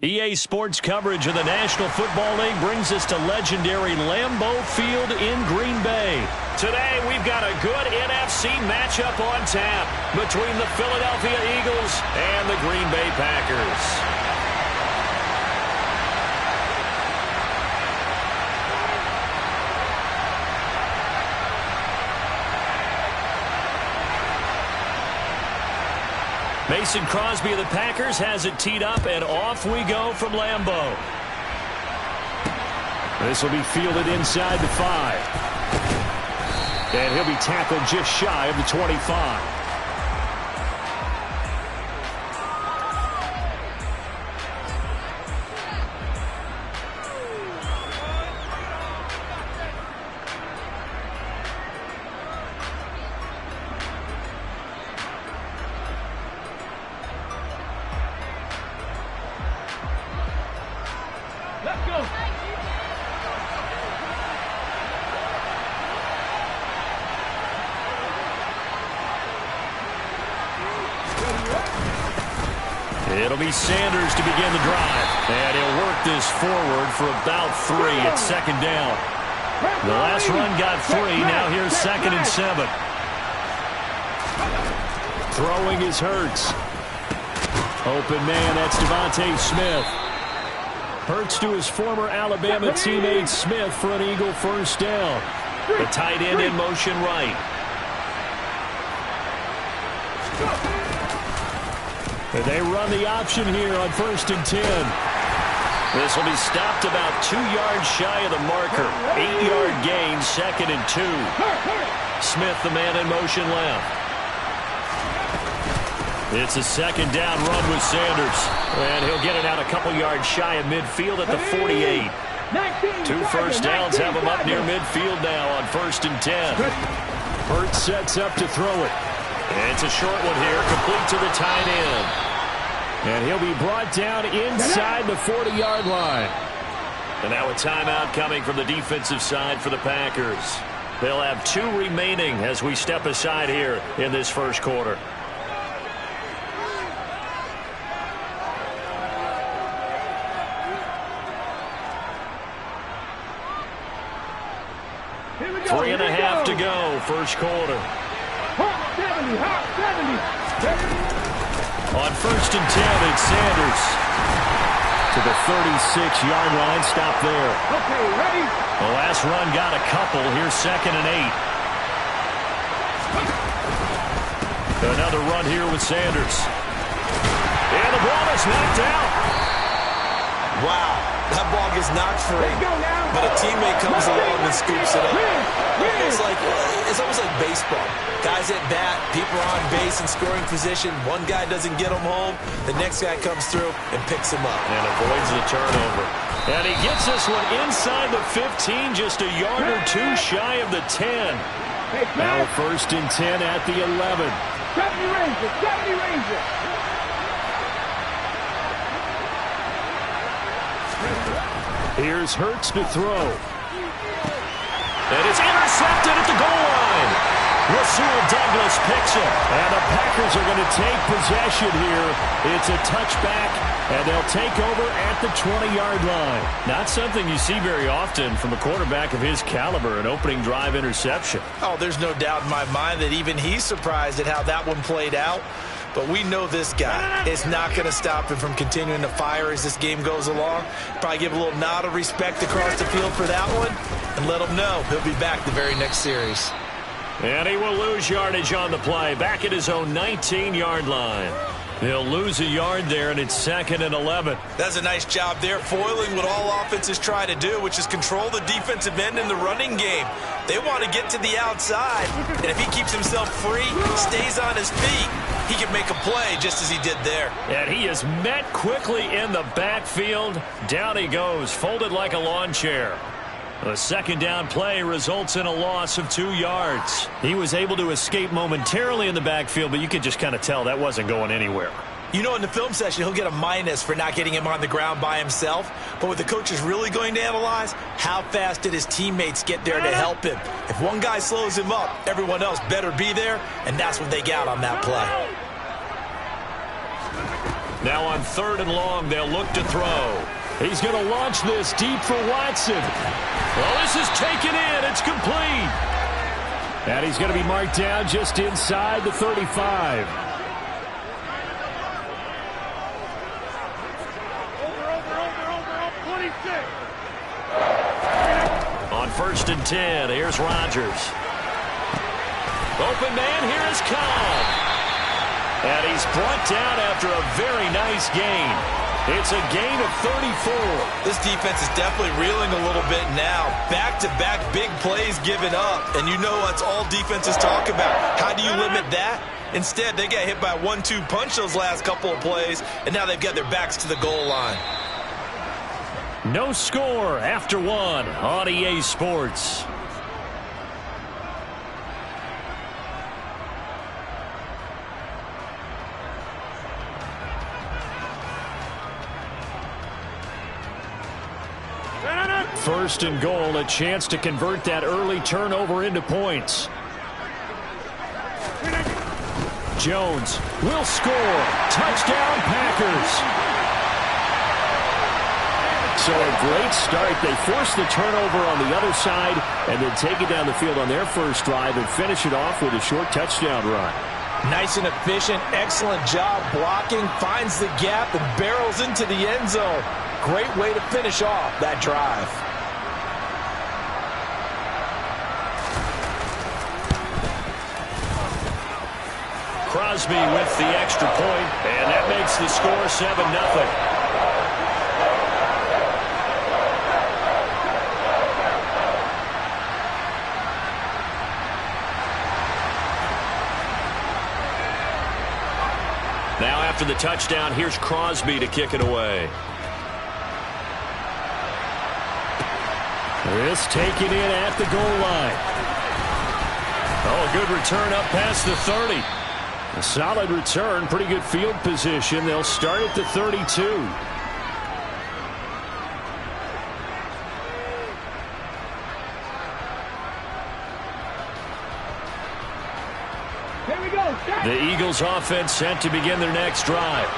EA Sports coverage of the National Football League brings us to legendary Lambeau Field in Green Bay. Today, we've got a good NFC matchup on tap between the Philadelphia Eagles and the Green Bay Packers. Mason Crosby of the Packers has it teed up, and off we go from Lambeau. This will be fielded inside the 5. And he'll be tackled just shy of the 25. It'll be Sanders to begin the drive. And he'll work this forward for about 3 at second down. The last run got 3. Now here's 2nd and 7. Throwing is Hurts. Open man, that's Devontae Smith. Hurts to his former Alabama teammate Smith for an Eagle first down. The tight end in motion right. They run the option here on 1st and 10. This will be stopped about 2 yards shy of the marker. 8-yard gain, 2nd and 2. Smith, the man in motion left. It's a 2nd down run with Sanders. And he'll get it out a couple yards shy of midfield at the 48. 2 first downs have him up near midfield now on 1st and 10. Hurts sets up to throw it. And it's a short one here, complete to the tight end. And he'll be brought down inside the 40-yard line. And now a timeout coming from the defensive side for the Packers. They'll have 2 remaining as we step aside here in this first quarter. Three and a half to go, first quarter. On 1st and 10, it's Sanders to the 36-yard line. Stop there. Okay, ready? The last run got a couple. Here's 2nd and 8. Another run here with Sanders. And the ball is knocked out. Wow, that ball gets knocked free, but a teammate comes along and scoops it up. It's almost like baseball. Guys at bat, people are on base in scoring position. One guy doesn't get them home. The next guy comes through and picks him up. And avoids the turnover. And he gets this one inside the 15, just a yard or 2 shy of the 10. Now 1st and 10 at the 11. 70 Ranger. Here's Hurts to throw. And it's intercepted at the goal line. Rasul Douglas picks it. And the Packers are going to take possession here. It's a touchback, and they'll take over at the 20-yard line. Not something you see very often from a quarterback of his caliber, an opening drive interception. Oh, there's no doubt in my mind that even he's surprised at how that one played out. But we know this guy is not going to stop him from continuing to fire as this game goes along. Probably give a little nod of respect across the field for that one and let him know he'll be back the very next series. And he will lose yardage on the play, back at his own 19-yard line. They'll lose a yard there, and it's 2nd and 11. That's a nice job there, foiling what all offenses try to do, which is control the defensive end in the running game. They want to get to the outside, and if he keeps himself free, stays on his feet, he can make a play just as he did there. And he is met quickly in the backfield. Down he goes, folded like a lawn chair. The 2nd down play results in a loss of 2 yards. He was able to escape momentarily in the backfield, but you could just kind of tell that wasn't going anywhere. You know, in the film session, he'll get a minus for not getting him on the ground by himself. But what the coach is really going to analyze, how fast did his teammates get there to help him? If one guy slows him up, everyone else better be there, and that's what they got on that play. Now on 3rd and long, they'll look to throw. He's going to launch this deep for Watson. Well, this is taken in. It's complete. And he's going to be marked down just inside the 35. On 1st and 10, here's Rodgers. Open man, here is Cobb. And he's brought down after a very nice gain. It's a gain of 34. This defense is definitely reeling a little bit now. Back-to-back big plays given up. And you know that's all defenses talk about. How do you limit that? Instead, they got hit by a 1-2 punch those last couple of plays, and now they've got their backs to the goal line. No score after 1 on EA Sports. First and goal, a chance to convert that early turnover into points. Jones will score. Touchdown, Packers. So a great start. They force the turnover on the other side and then take it down the field on their first drive and finish it off with a short touchdown run. Nice and efficient, excellent job blocking, finds the gap and barrels into the end zone. Great way to finish off that drive. Crosby with the extra point, and that makes the score 7-0. Now after the touchdown, here's Crosby to kick it away. This taken in at the goal line. Oh, a good return up past the 30. A solid return, pretty good field position. They'll start at the 32. Here we go. The Eagles offense set to begin their next drive.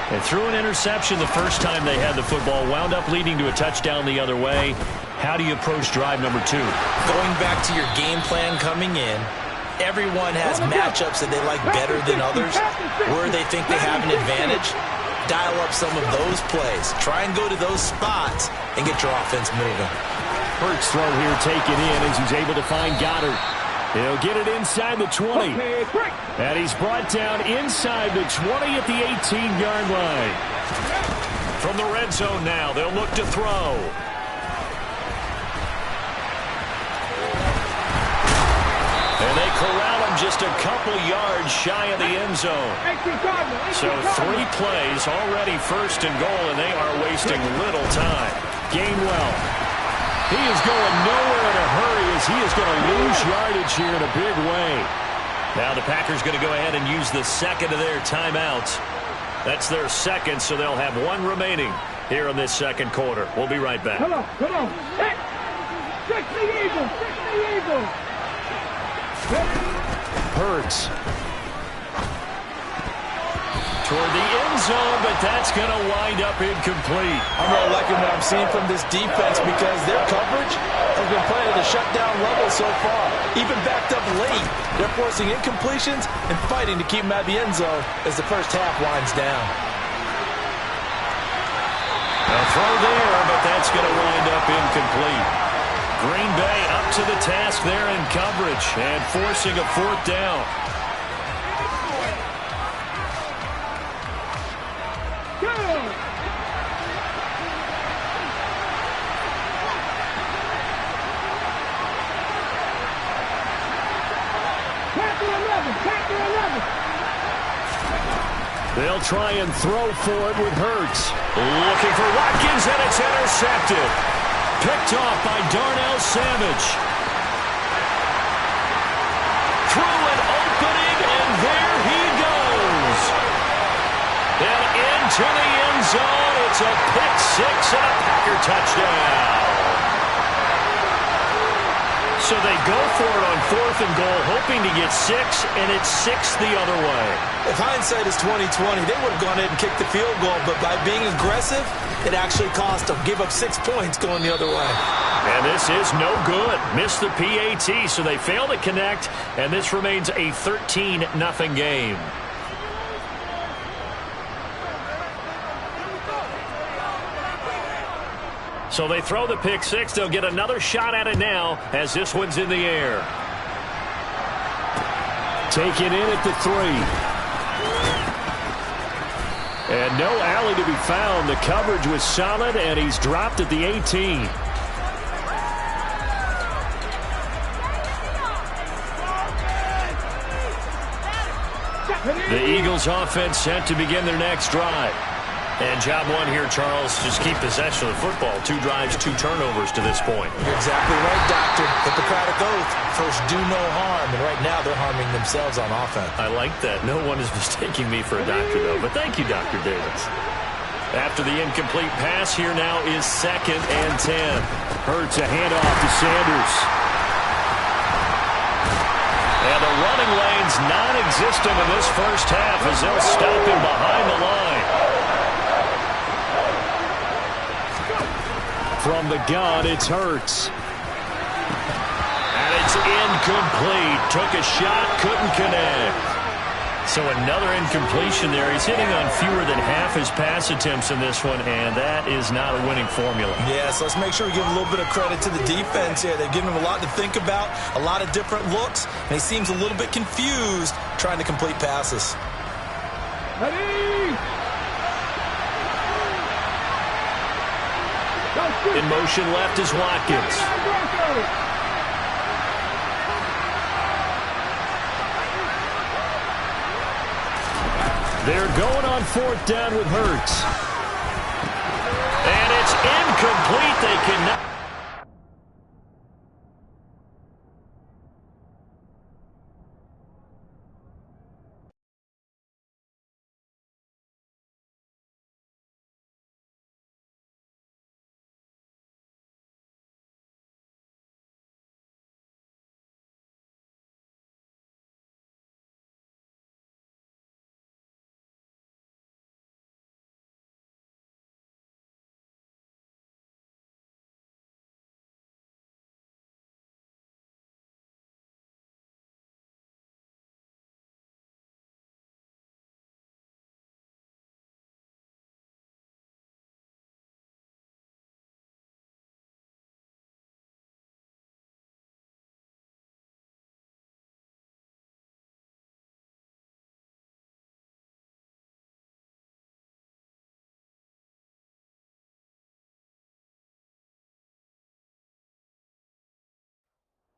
They threw an interception the first time they had the football, wound up leading to a touchdown the other way. How do you approach drive number 2? Going back to your game plan coming in, everyone has matchups that they like better than others, where they think they have an advantage. Dial up some of those plays. Try and go to those spots and get your offense moving. Hurts throw here taken in as he's able to find Goddard. He'll get it inside the 20. And he's brought down inside the 20 at the 18-yard line. From the red zone now, they'll look to throw. And they corral him just a couple yards shy of the end zone. So 3 plays, already 1st and goal, and they are wasting little time. Gainwell. He is going nowhere in a hurry as he is going to lose yardage here in a big way. Now the Packers going to go ahead and use the second of their timeouts. That's their second, so they'll have 1 remaining here in this second quarter. We'll be right back. Come on, come on. Hey, fix the Eagles, fix the Eagles. Hurts. Toward the end zone, but that's going to wind up incomplete. I'm really liking what I'm seeing from this defense because their coverage has been playing at a shutdown level so far. Even backed up late, they're forcing incompletions and fighting to keep them at the end zone as the first half winds down. A throw there, but that's going to wind up incomplete. Green Bay up to the task there in coverage and forcing a 4th down. They'll try and throw for it with Hurts. Looking for Watkins, and it's intercepted. Picked off by Darnell Savage. Through an opening, and there he goes. And into the end zone. It's a pick 6 and a Packer touchdown. So they go for it on 4th and goal, hoping to get 6, and it's 6 the other way. If hindsight is 20/20, they would have gone ahead and kicked the field goal, but by being aggressive, it actually cost them. Give up 6 points going the other way. And this is no good. Missed the PAT, so they fail to connect, and this remains a 13-0 game. So they throw the pick 6. They'll get another shot at it now as this one's in the air. Take it in at the 3. And no alley to be found. The coverage was solid, and he's dropped at the 18. The Eagles offense set to begin their next drive. And job one here, Charles, just keep possession of the football. 2 drives, 2 turnovers to this point. You're exactly right, Doctor. Hippocratic oath. First, do no harm. And right now, they're harming themselves on offense. I like that. No one is mistaking me for a doctor, though. But thank you, Dr. Davis. After the incomplete pass, here now is 2nd and 10. Hurts a handoff to Sanders. And the running lane's non-existent in this first half as they'll stop him behind the line. From the gun, it's Hurts. And it's incomplete. Took a shot, couldn't connect. So another incompletion there. He's hitting on fewer than half his pass attempts in this one, and that is not a winning formula. Yeah, so let's make sure we give a little bit of credit to the defense here. They've given him a lot to think about, a lot of different looks, and he seems a little bit confused trying to complete passes. Ready? In motion left is Watkins. They're going on 4th down with Hurts. And it's incomplete. They cannot.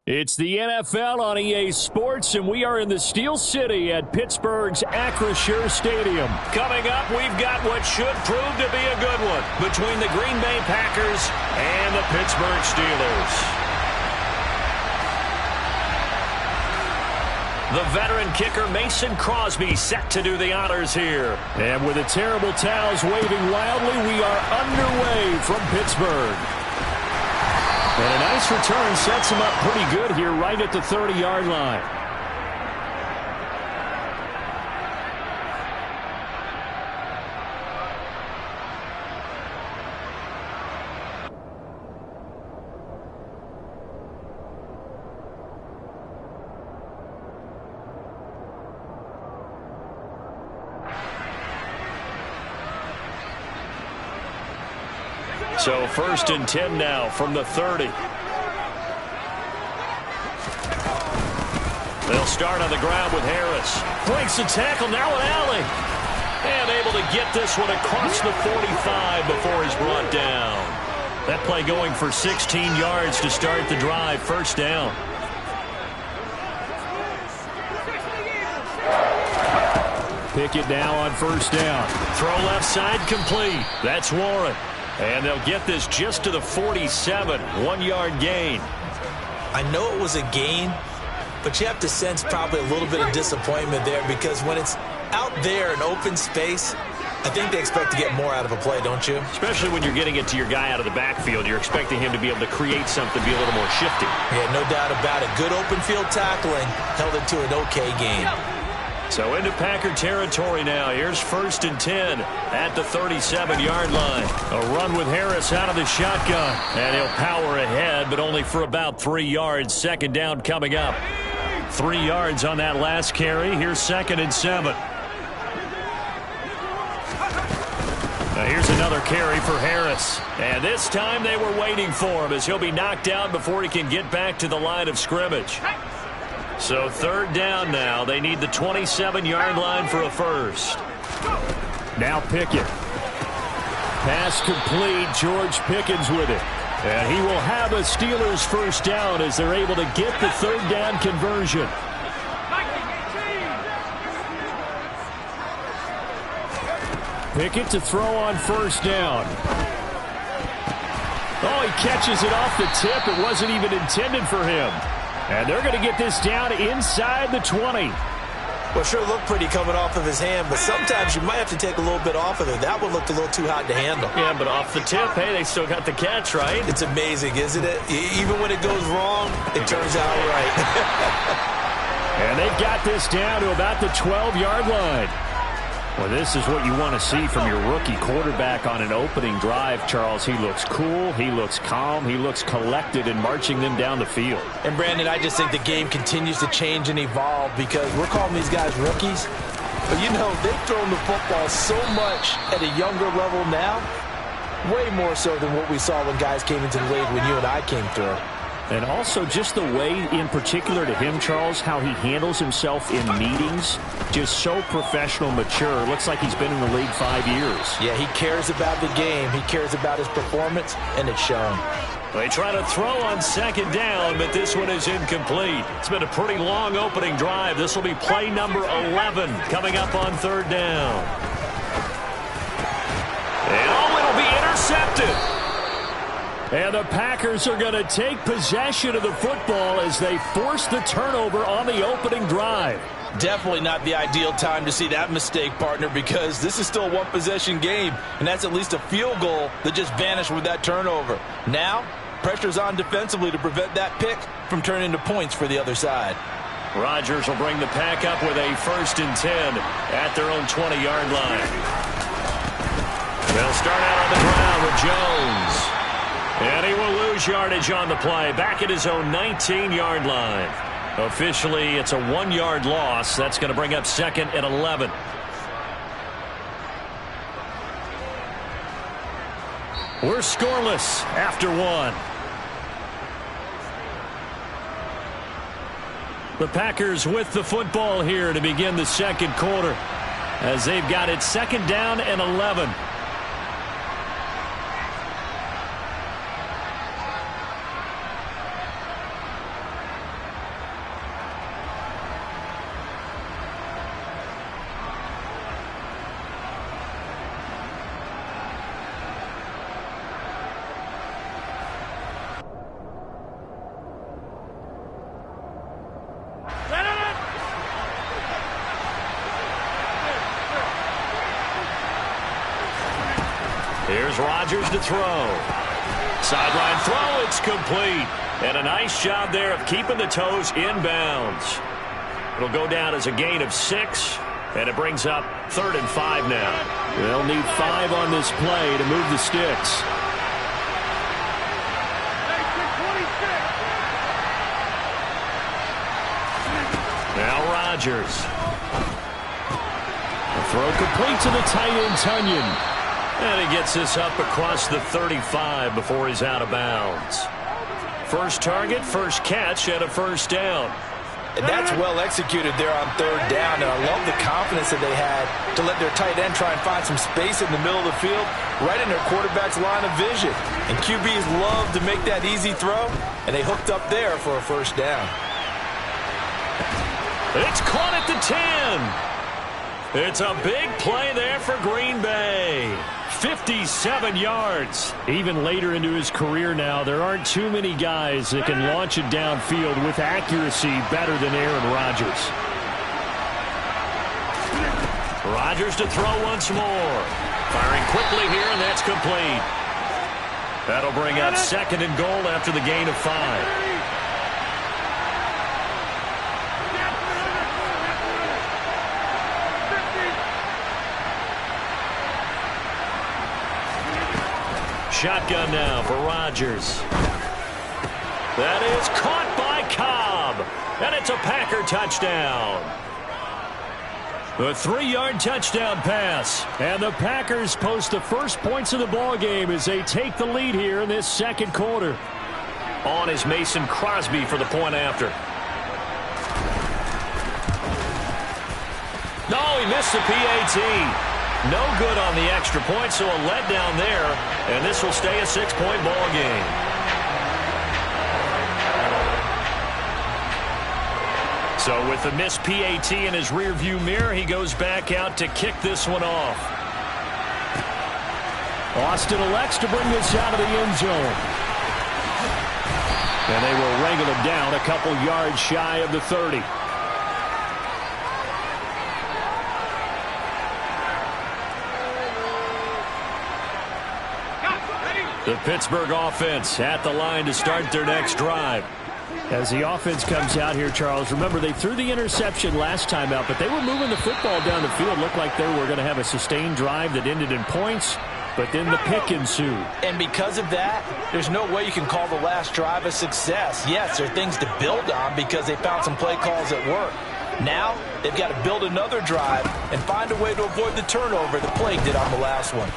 It's the NFL on EA Sports, and we are in the Steel City at Pittsburgh's Acrisure Stadium. Coming up, we've got what should prove to be a good one between the Green Bay Packers and the Pittsburgh Steelers. The veteran kicker Mason Crosby set to do the honors here. And with the terrible towels waving wildly, we are underway from Pittsburgh. And a nice return sets him up pretty good here right at the 30-yard line. So 1st and 10 now from the 30. They'll start on the ground with Harris. Breaks the tackle, now an alley. And able to get this one across the 45 before he's brought down. That play going for 16 yards to start the drive. 1st down. Pickett now on 1st down. Throw left side complete. That's Warren. And they'll get this just to the 47. 1-yard gain. I know it was a gain, but you have to sense probably a little bit of disappointment there because when it's out there in open space, I think they expect to get more out of a play, don't you? Especially when you're getting it to your guy out of the backfield. You're expecting him to be able to create something, be a little more shifty. Yeah, no doubt about it. Good open field tackling held it to an okay game. So into Packer territory now. Here's 1st and 10 at the 37-yard line. A run with Harris out of the shotgun. And he'll power ahead, but only for about 3 yards. 2nd down coming up. 3 yards on that last carry. Here's 2nd and 7. Now here's another carry for Harris. And this time they were waiting for him as he'll be knocked down before he can get back to the line of scrimmage. So 3rd down now. They need the 27-yard line for a first. Now Pickett. Pass complete. George Pickens with it. And he will have a Steelers first down as they're able to get the 3rd down conversion. Pickett to throw on 1st down. Oh, he catches it off the tip. It wasn't even intended for him. And they're going to get this down inside the 20. Well, sure looked pretty coming off of his hand, but sometimes you might have to take a little bit off of it. That one looked a little too hot to handle. Yeah, but off the tip, hey, they still got the catch, right? It's amazing, isn't it? Even when it goes wrong, it turns out right. And they've got this down to about the 12-yard line. Well, this is what you want to see from your rookie quarterback on an opening drive, Charles. He looks cool. He looks calm. He looks collected in marching them down the field. And, Brandon, I just think the game continues to change and evolve because we're calling these guys rookies. But, you know, they've thrown the football so much at a younger level now, way more so than what we saw when guys came into the league when you and I came through. And also just the way, in particular to him, Charles, how he handles himself in meetings. Just so professional, mature. Looks like he's been in the league 5 years. Yeah, he cares about the game. He cares about his performance, and it's shown. They try to throw on 2nd down, but this one is incomplete. It's been a pretty long opening drive. This will be play number 11 coming up on 3rd down. And oh, it'll be intercepted. And the Packers are going to take possession of the football as they force the turnover on the opening drive. Definitely not the ideal time to see that mistake, partner, because this is still a one-possession game, and that's at least a field goal that just vanished with that turnover. Now, pressure's on defensively to prevent that pick from turning into points for the other side. Rodgers will bring the Pack up with a 1st and 10 at their own 20-yard line. They'll start out on the ground with Jones. And he will lose yardage on the play, back at his own 19-yard line. Officially, it's a 1-yard loss. That's going to bring up 2nd and 11. We're scoreless after 1. The Packers with the football here to begin the 2nd quarter as they've got it 2nd down and 11. Here's Rodgers to throw. Sideline throw, it's complete. And a nice job there of keeping the toes inbounds. It'll go down as a gain of 6, and it brings up 3rd and 5 now. They'll need 5 on this play to move the sticks. Now Rodgers. The throw complete to the tight end, Tunyon. And he gets this up across the 35 before he's out of bounds. First target, first catch, and a 1st down. And that's well executed there on 3rd down. And I love the confidence that they had to let their tight end try and find some space in the middle of the field, right in their quarterback's line of vision. And QBs love to make that easy throw, and they hooked up there for a 1st down. It's caught at the 10. It's a big play there for Green Bay. 57 yards. Even later into his career now, there aren't too many guys that can launch it downfield with accuracy better than Aaron Rodgers. Rodgers to throw once more. Firing quickly here, and that's complete. That'll bring up 2nd and goal after the gain of 5. Shotgun now for Rodgers. That is caught by Cobb. And it's a Packer touchdown. The 3-yard touchdown pass. And the Packers post the first points of the ball game as they take the lead here in this 2nd quarter. On is Mason Crosby for the point after. No, he missed the PAT. No good on the extra point, so a letdown there. And this will stay a 6-point ball game. So with the missed PAT in his rearview mirror, he goes back out to kick this one off. Austin elects to bring this out of the end zone. And they will wrangle him down a couple yards shy of the 30. The Pittsburgh offense at the line to start their next drive. As the offense comes out here, Charles, remember they threw the interception last time out, but they were moving the football down the field. Looked like they were going to have a sustained drive that ended in points, but then the pick ensued. And because of that, there's no way you can call the last drive a success. Yes, there are things to build on because they found some play calls that work. Now, they've got to build another drive and find a way to avoid the turnover the Plague did on the last one.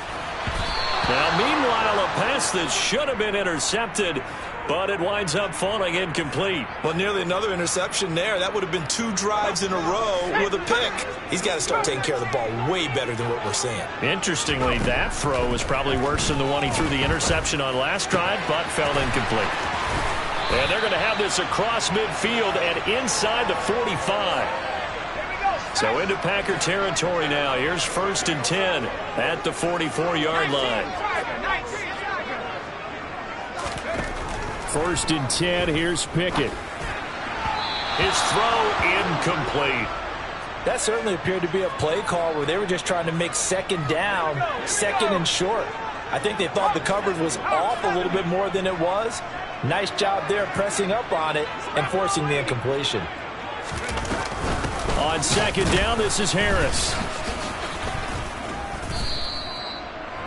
Now, meanwhile, a pass that should have been intercepted, but it winds up falling incomplete. Well, nearly another interception there. That would have been 2 drives in a row with a pick. He's got to start taking care of the ball way better than what we're seeing. Interestingly, that throw was probably worse than the one he threw the interception on last drive, but fell incomplete. And they're going to have this across midfield and inside the 45. So into Packer territory now. Here's 1st and 10 at the 44-yard line. 1st and 10. Here's Pickett. His throw incomplete. That certainly appeared to be a play call where they were just trying to make 2nd down, 2nd and short. I think they thought the coverage was off a little bit more than it was. Nice job there pressing up on it and forcing the incompletion. On 2nd down, this is Harris.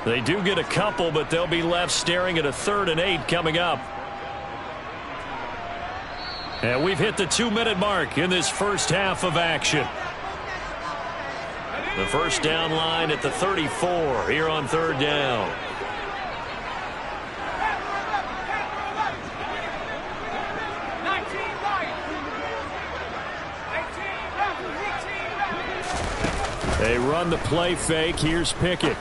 They do get a couple, but they'll be left staring at a 3rd and 8 coming up. And we've hit the 2-minute mark in this first half of action. The first down line at the 34 here on 3rd down. They run the play fake. Here's Pickett.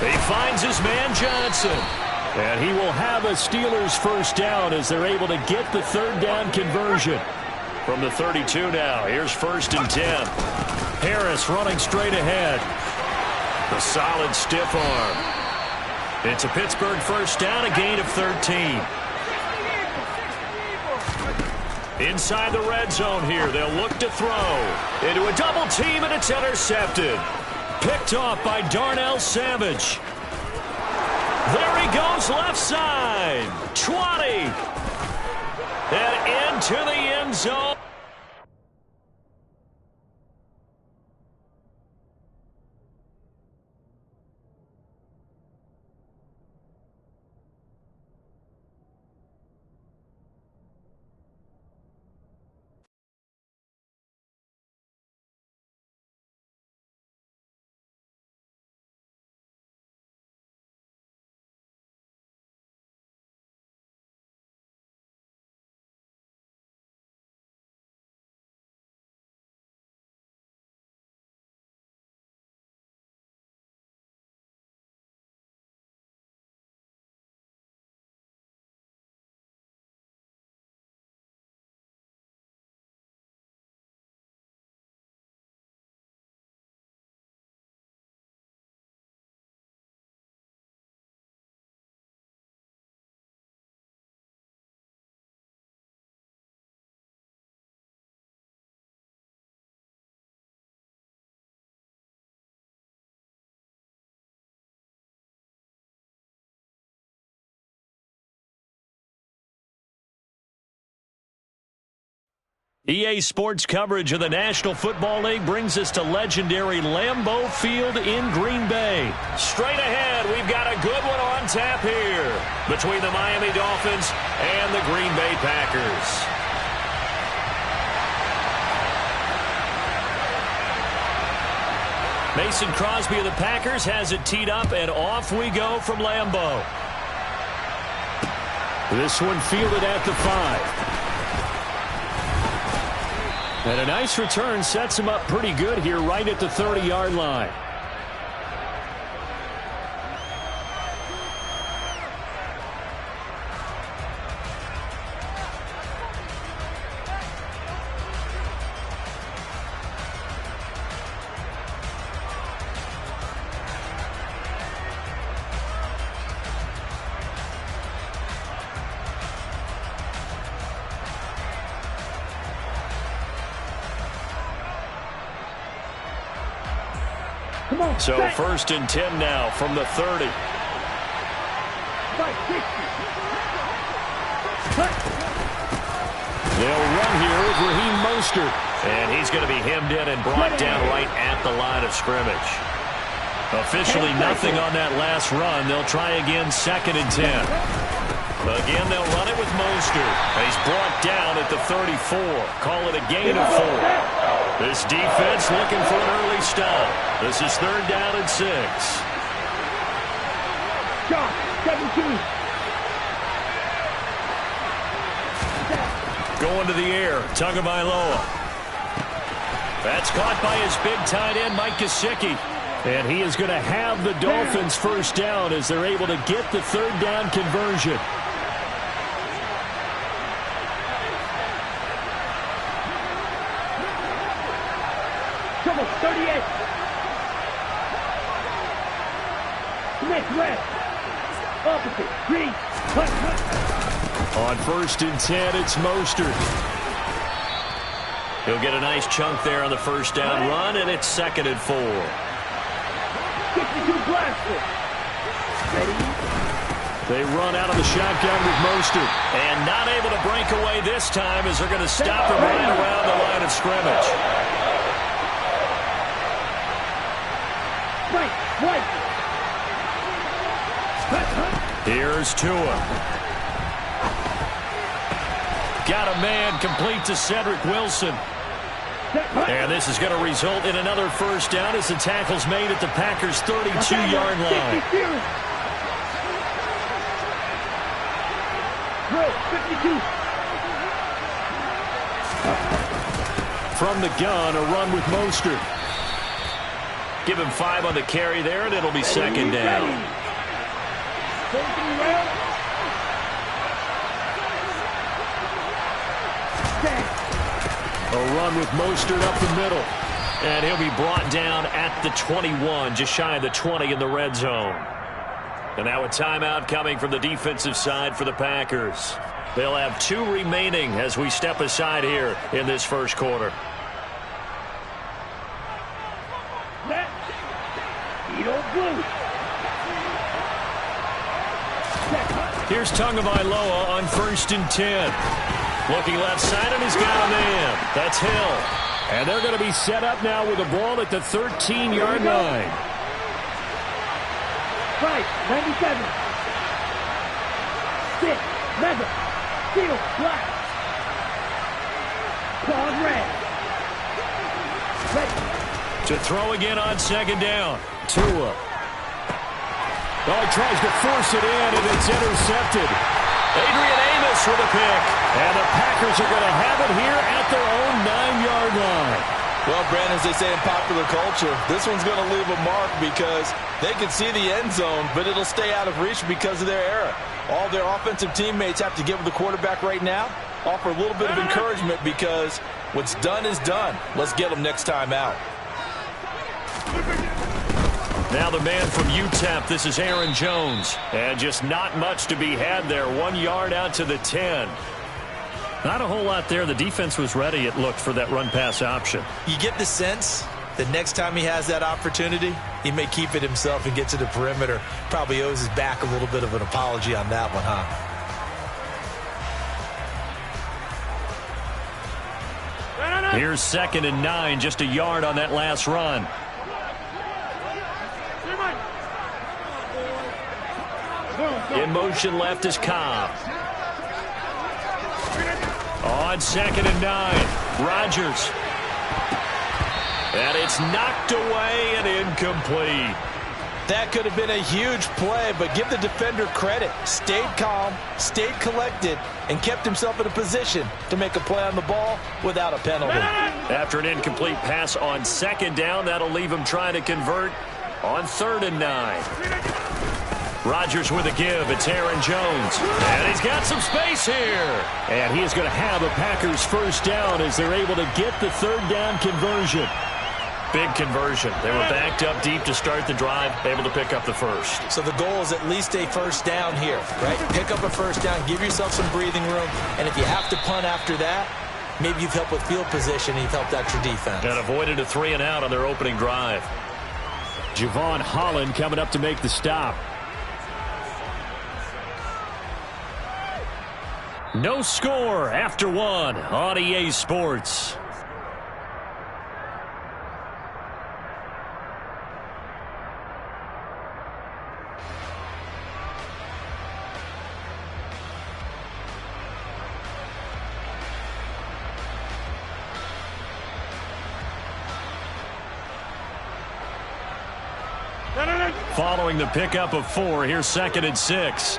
He finds his man Johnson. And he will have a Steelers first down as they're able to get the 3rd down conversion. From the 32 now, here's 1st and 10. Harris running straight ahead. The solid stiff arm. It's a Pittsburgh first down, a gain of 13. Inside the red zone here, they'll look to throw. Into a double team, and it's intercepted. Picked off by Darnell Savage. There he goes, left side. 20. And into the end zone. EA Sports coverage of the National Football League brings us to legendary Lambeau Field in Green Bay. Straight ahead, we've got a good one on tap here between the Miami Dolphins and the Green Bay Packers. Mason Crosby of the Packers has it teed up, and off we go from Lambeau. This one fielded at the 5. And a nice return sets him up pretty good here right at the 30-yard line. So 1st and 10 now from the 30. They'll run here with Raheem Mostert. And he's going to be hemmed in and brought down right at the line of scrimmage. Officially nothing on that last run. They'll try again 2nd and 10. Again, they'll run it with Mostert. He's brought down at the 34. Call it a gain of 4. This defense looking for an early stop. This is 3rd down and 6. 17. Going to the air, Tagovailoa. That's caught by his big tight end, Mike Gesicki. And he is going to have the Dolphins 1st down as they're able to get the 3rd down conversion. Trouble, 38. Next left. Opposite. Green. On 1st and 10, it's Mostert. He'll get a nice chunk there on the 1st down run, and it's 2nd and 4. 62 blaster. Ready? They run out of the shotgun with Mostert. And not able to break away this time as they're going to stop him right around the line of scrimmage. Right. Here's Tua. Got a man complete to Cedric Wilson. And this is going to result in another 1st down as the tackle's made at the Packers' 32-yard line. 52. From the gun, a run with Mostert. Give him 5 on the carry there, and it'll be 2nd down. A run with Mostert up the middle. And he'll be brought down at the 21, just shy of the 20 in the red zone. And now a timeout coming from the defensive side for the Packers. They'll have 2 remaining as we step aside here in this 1st quarter. Here's Tagovailoa on 1st and 10. Looking left side, and he's got a man. That's Hill. And they're going to be set up now with the ball at the 13-yard line. Right, 97. 6, leather, steel, black. Claws red. Ready. To throw again on 2nd down. Tua. Oh, he tries to force it in, and it's intercepted. Adrian Amos with a pick. And the Packers are going to have it here at their own 9-yard line. Well, Brandon, as they say in popular culture, this one's going to leave a mark because they can see the end zone, but it'll stay out of reach because of their error. All their offensive teammates have to give the quarterback right now, offer a little bit of encouragement because what's done is done. Let's get them next time out. Now the man from UTEP, this is Aaron Jones. And just not much to be had there. 1 yard out to the 10. Not a whole lot there. The defense was ready, it looked, for that run-pass option. You get the sense that next time he has that opportunity, he may keep it himself and get to the perimeter. Probably owes his back a little bit of an apology on that one, huh? Here's 2nd and 9, just a yard on that last run. In motion left is Cobb. On 2nd and 9, Rodgers. And it's knocked away and incomplete. That could have been a huge play, but give the defender credit. Stayed calm, stayed collected, and kept himself in a position to make a play on the ball without a penalty. After an incomplete pass on 2nd down, that'll leave him trying to convert on 3rd and 9. Rodgers with a give. It's Aaron Jones. And he's got some space here. And he is going to have a Packers first down as they're able to get the 3rd down conversion. Big conversion. They were backed up deep to start the drive, able to pick up the first. So the goal is at least a first down here, right? Pick up a first down, give yourself some breathing room, and if you have to punt after that, maybe you've helped with field position and you've helped out your defense. And avoided a 3 and out on their opening drive. Javon Holland coming up to make the stop. No score after 1 on EA Sports. Following the pickup of 4, here's 2nd and 6.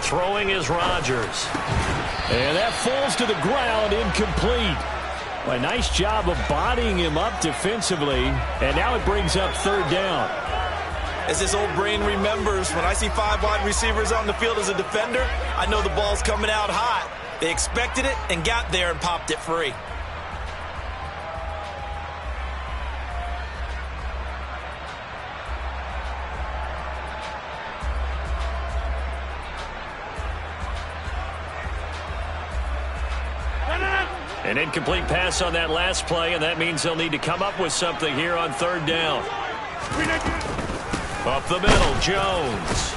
Throwing is Rodgers. And that falls to the ground, incomplete. A nice job of bodying him up defensively. And now it brings up 3rd down. As this old brain remembers, when I see 5 wide receivers on the field as a defender, I know the ball's coming out hot. They expected it and got there and popped it free. An incomplete pass on that last play, and that means they'll need to come up with something here on 3rd down. Up the middle, Jones.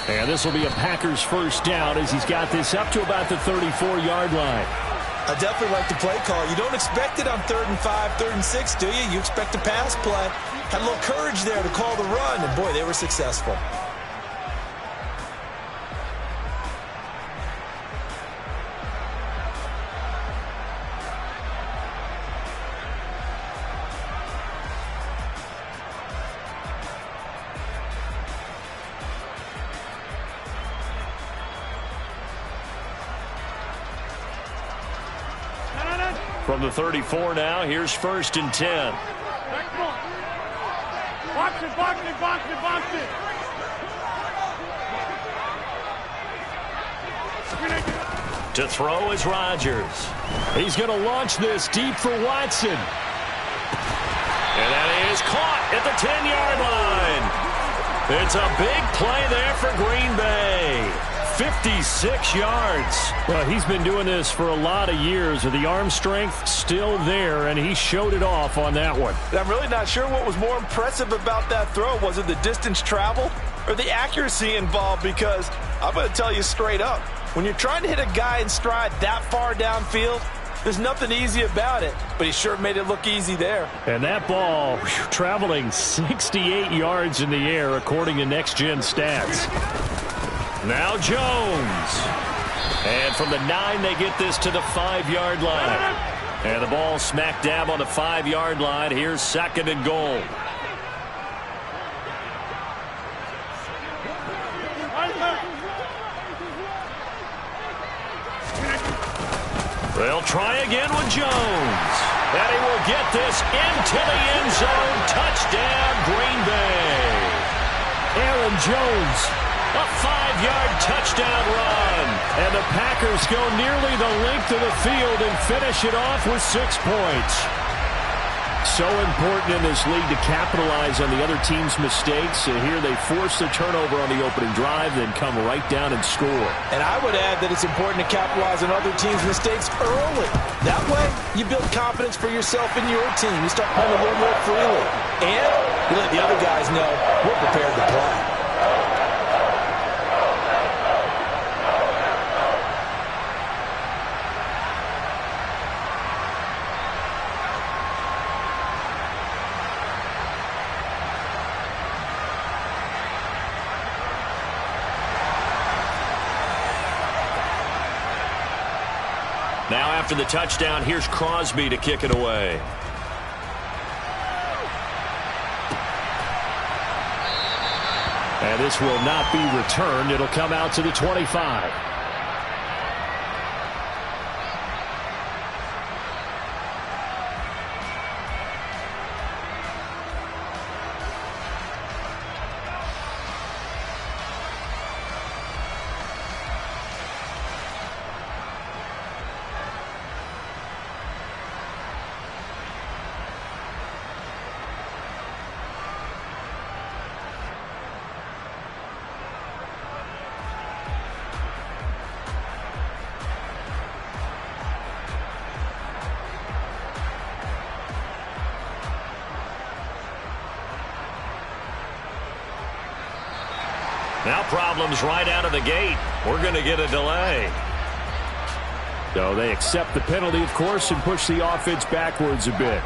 And this will be a Packers first down as he's got this up to about the 34-yard line. I definitely like the play call. You don't expect it on 3rd and 5, 3rd and 6, do you? You expect a pass play. Had a little courage there to call the run, and boy, they were successful. From the 34 now, here's 1st and 10. Box it, box it, box it, box it. To throw is Rodgers. He's going to launch this deep for Watson. And that is caught at the 10-yard line. It's a big play there for Green Bay. 56 yards. Well, he's been doing this for a lot of years. The arm strength still there, and he showed it off on that one. I'm really not sure what was more impressive about that throw. Was it the distance traveled or the accuracy involved? Because I'm going to tell you straight up, when you're trying to hit a guy in stride that far downfield, there's nothing easy about it, but he sure made it look easy there. And that ball traveling 68 yards in the air, according to Next Gen Stats. Now Jones. And from the 9, they get this to the 5-yard line. And the ball smack dab on the 5-yard line. Here's 2nd and goal. They'll try again with Jones. And he will get this into the end zone. Touchdown, Green Bay. Aaron Jones, a 5-yard touchdown run. And the Packers go nearly the length of the field and finish it off with 6 points. So important in this league to capitalize on the other team's mistakes. And here they force the turnover on the opening drive, then come right down and score. And I would add that it's important to capitalize on other teams' mistakes early. That way, you build confidence for yourself and your team. You start playing a little more freely. And you let the other guys know we're prepared to play. Now after the touchdown, here's Crosby to kick it away. And this will not be returned. It'll come out to the 25. Now problems right out of the gate. We're going to get a delay. So they accept the penalty, of course, and push the offense backwards a bit.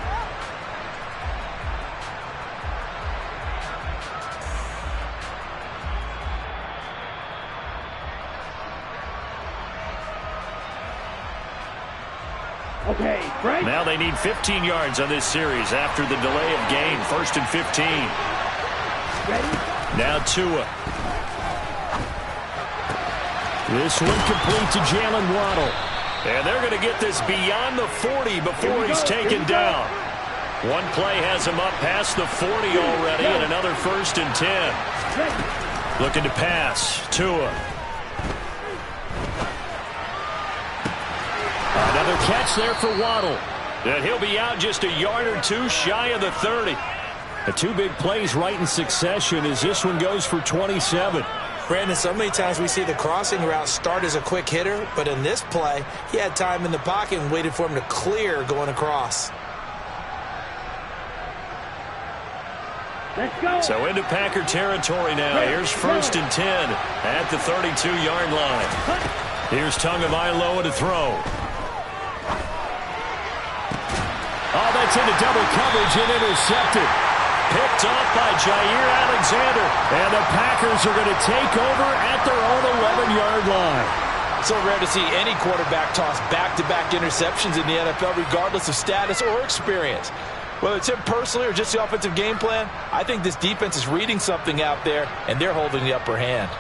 Okay, right. Now they need 15 yards on this series after the delay of game. 1st and 15. Ready? Now Tua. This one complete to Jalen Waddle. And they're going to get this beyond the 40 before he's taken down. One play has him up past the 40 already, and another 1st and 10. Looking to pass. Tua. Another catch there for Waddle. And he'll be out just a yard or two shy of the 30. The two big plays right in succession as this one goes for 27. Brandon, so many times we see the crossing route start as a quick hitter, but in this play, he had time in the pocket and waited for him to clear going across. Let's go. So into Packer territory now. Here's 1st and 10 at the 32-yard line. Here's Tagovailoa to throw. Oh, that's into double coverage and intercepted. Picked off by Jair Alexander. And the Packers are going to take over at their own 11-yard line. So rare to see any quarterback toss back-to-back interceptions in the NFL, regardless of status or experience. Whether it's him personally or just the offensive game plan, I think this defense is reading something out there, and they're holding the upper hand.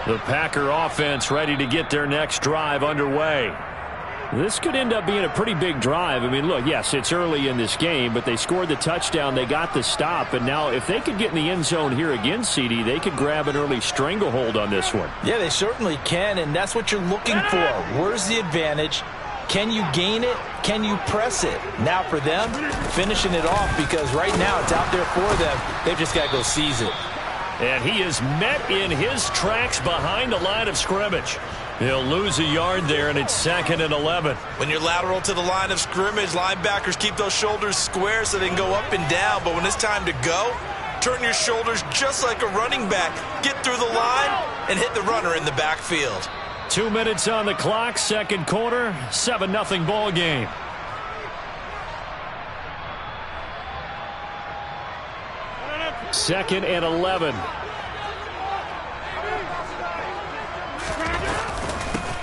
The Packer offense ready to get their next drive underway. This could end up being a pretty big drive. I mean, look, yes, it's early in this game, but they scored the touchdown. They got the stop. And now if they could get in the end zone here again, CD, they could grab an early stranglehold on this one. Yeah, they certainly can, and that's what you're looking for. Where's the advantage? Can you gain it? Can you press it? Now for them, finishing it off, because right now it's out there for them. They've just got to go seize it. And he is met in his tracks behind the line of scrimmage. He'll lose a yard there, and it's 2nd and 11. When you're lateral to the line of scrimmage, linebackers keep those shoulders square so they can go up and down. But when it's time to go, turn your shoulders just like a running back. Get through the line and hit the runner in the backfield. 2 minutes on the clock, second quarter, 7-0 ball game. Second and 11.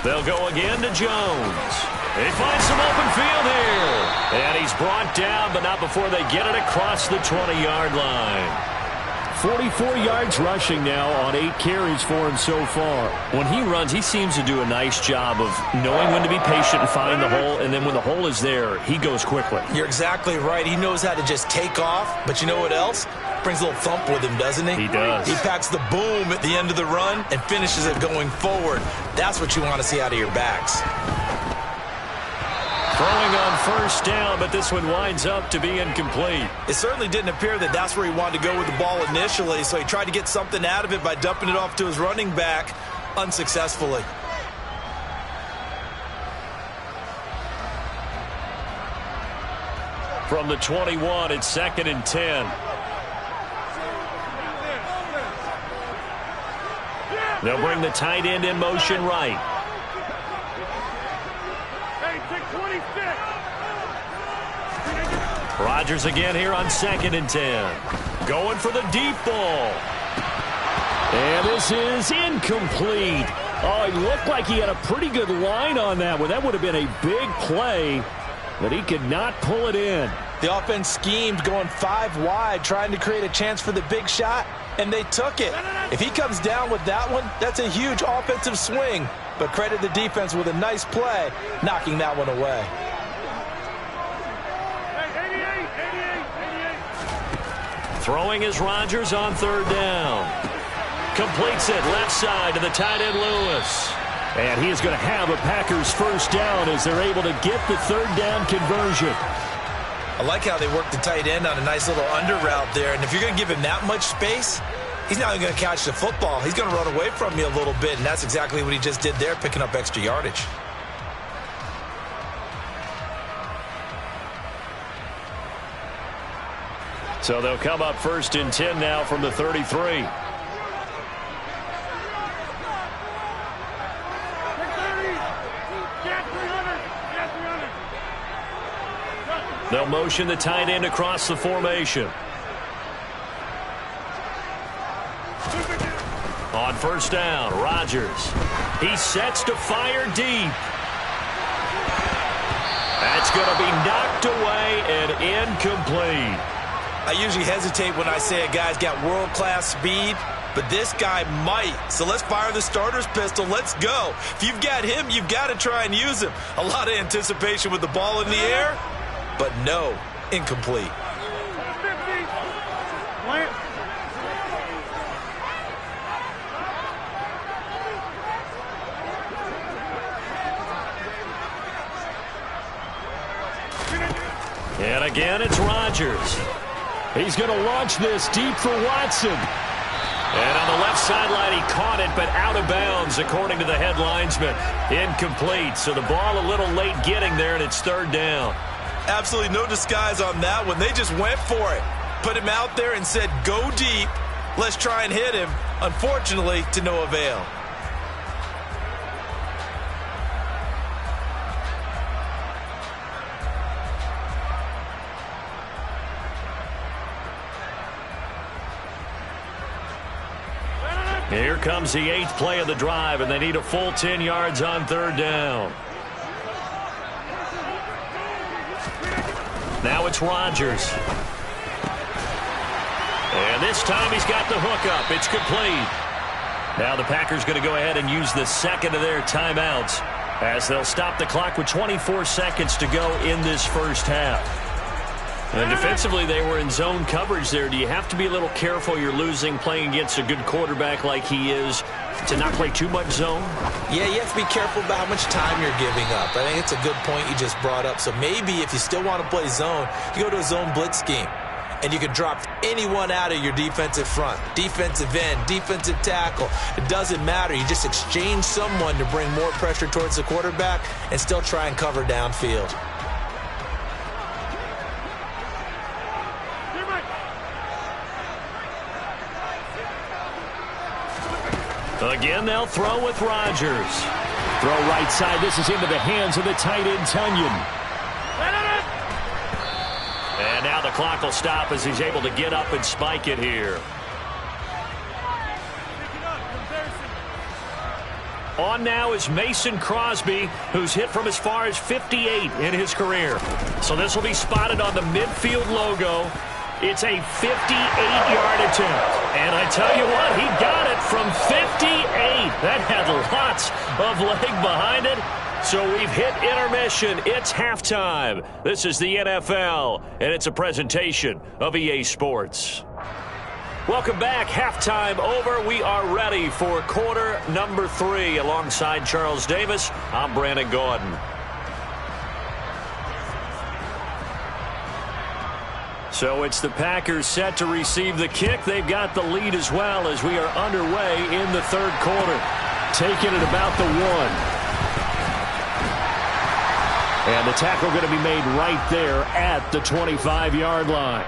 They'll go again to Jones. He finds some open field here. And he's brought down, but not before they get it across the 20-yard line. 44 yards rushing now on 8 carries for him so far. When he runs, he seems to do a nice job of knowing when to be patient and find the hole, and then when the hole is there, he goes quickly. You're exactly right. He knows how to just take off, but you know what else? Brings a little thump with him, doesn't he? He does. He packs the boom at the end of the run and finishes it going forward. That's what you want to see out of your backs. Throwing on first down, but this one winds up to be incomplete. It certainly didn't appear that that's where he wanted to go with the ball initially, so he tried to get something out of it by dumping it off to his running back unsuccessfully. From the 21, it's 2nd and 10. They'll bring the tight end in motion right. Rodgers again here on 2nd and 10. Going for the deep ball. And this is incomplete. Oh, he looked like he had a pretty good line on that one. That would have been a big play, but he could not pull it in. The offense schemed going 5 wide, trying to create a chance for the big shot, and they took it. If he comes down with that one, that's a huge offensive swing. But credit the defense with a nice play, knocking that one away. Throwing is Rodgers on 3rd down. Completes it left side to the tight end Lewis. And he is going to have a Packers first down as they're able to get the 3rd down conversion. I like how they work the tight end on a nice little under route there. And if you're going to give him that much space, he's not going to catch the football. He's going to run away from you a little bit, and that's exactly what he just did there, picking up extra yardage. So they'll come up 1st and 10 now from the 33. They'll motion the tight end across the formation. On 1st down, Rodgers. He sets to fire deep. That's going to be knocked away and incomplete. I usually hesitate when I say a guy's got world-class speed, but this guy might. So let's fire the starter's pistol. Let's go. If you've got him, you've got to try and use him. A lot of anticipation with the ball in the air, but no, incomplete. And again, it's Rodgers. He's going to launch this deep for Watson. And on the left sideline, he caught it, but out of bounds, according to the head linesman. Incomplete. So the ball a little late getting there, and it's 3rd down. Absolutely no disguise on that one. They just went for it. Put him out there and said, go deep. Let's try and hit him. Unfortunately, to no avail. Here comes the 8th play of the drive, and they need a full 10 yards on 3rd down. Now it's Rodgers. And this time he's got the hook up. It's complete. Now the Packers going to go ahead and use the 2nd of their timeouts as they'll stop the clock with 24 seconds to go in this first half. And defensively, they were in zone coverage there. Do you have to be a little careful? You're losing playing against a good quarterback like he is to not play too much zone? Yeah, you have to be careful about how much time you're giving up. I think it's a good point you just brought up. So maybe if you still want to play zone, you go to a zone blitz scheme. And you can drop anyone out of your defensive front. Defensive end, defensive tackle. It doesn't matter. You just exchange someone to bring more pressure towards the quarterback and still try and cover downfield. Again, they'll throw with Rodgers. Throw right side. This is into the hands of the tight end, Tunyon. And now the clock will stop as he's able to get up and spike it here. On now is Mason Crosby, who's hit from as far as 58 in his career. So this will be spotted on the midfield logo. It's a 58-yard attempt. And I tell you what, he got it from 58. That had lots of leg behind it. So we've hit intermission. It's halftime. This is the NFL, and it's a presentation of EA Sports. Welcome back. Halftime over. We are ready for quarter number 3. Alongside Charles Davis, I'm Brandon Gordon. So it's the Packers set to receive the kick. They've got the lead as well as we are underway in the 3rd quarter. Taking it about the 1. And the tackle going to be made right there at the 25-yard line.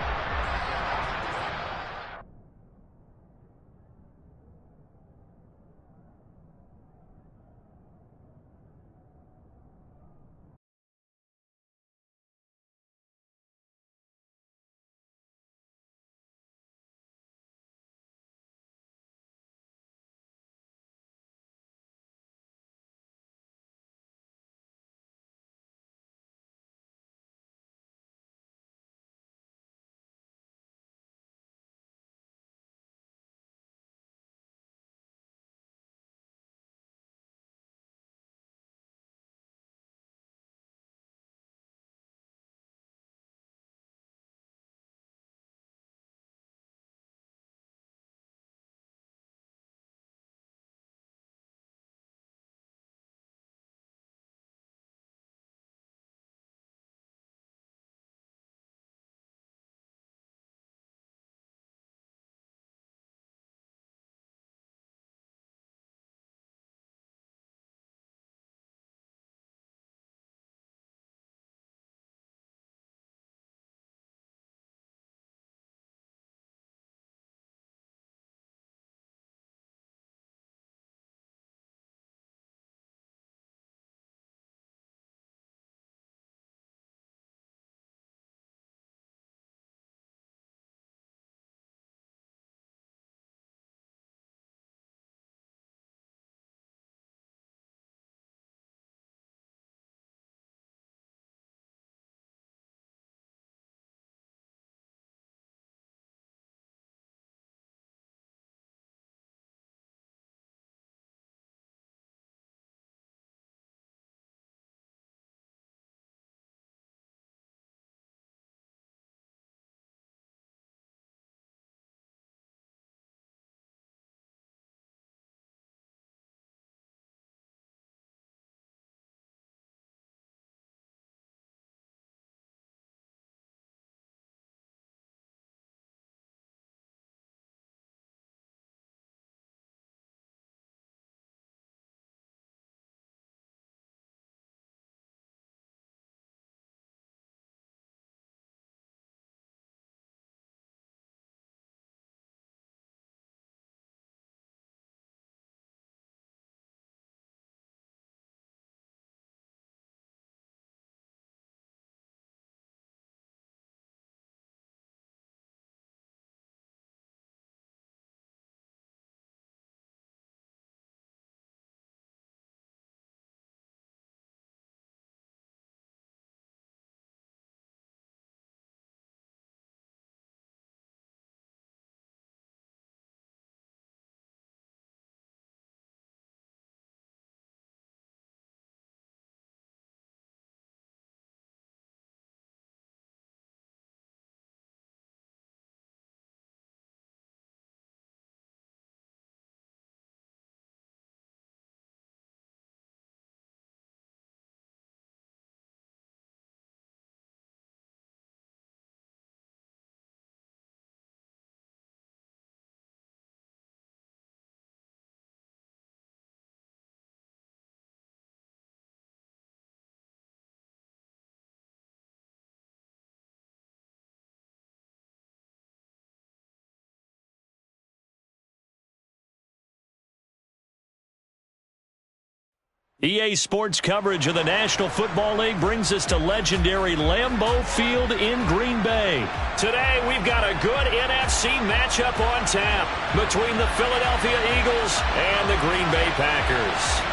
EA Sports coverage of the National Football League brings us to legendary Lambeau Field in Green Bay. Today, we've got a good NFC matchup on tap between the Philadelphia Eagles and the Green Bay Packers.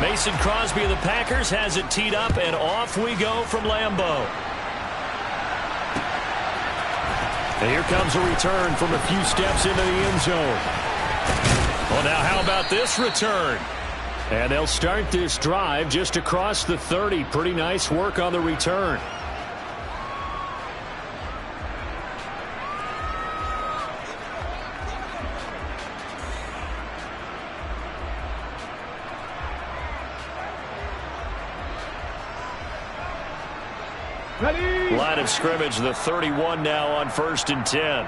Mason Crosby of the Packers has it teed up, and off we go from Lambeau. And here comes a return from a few steps into the end zone. Well, now how about this return? And they'll start this drive just across the 30. Pretty nice work on the return. Line of scrimmage, the 31 now on 1st and 10.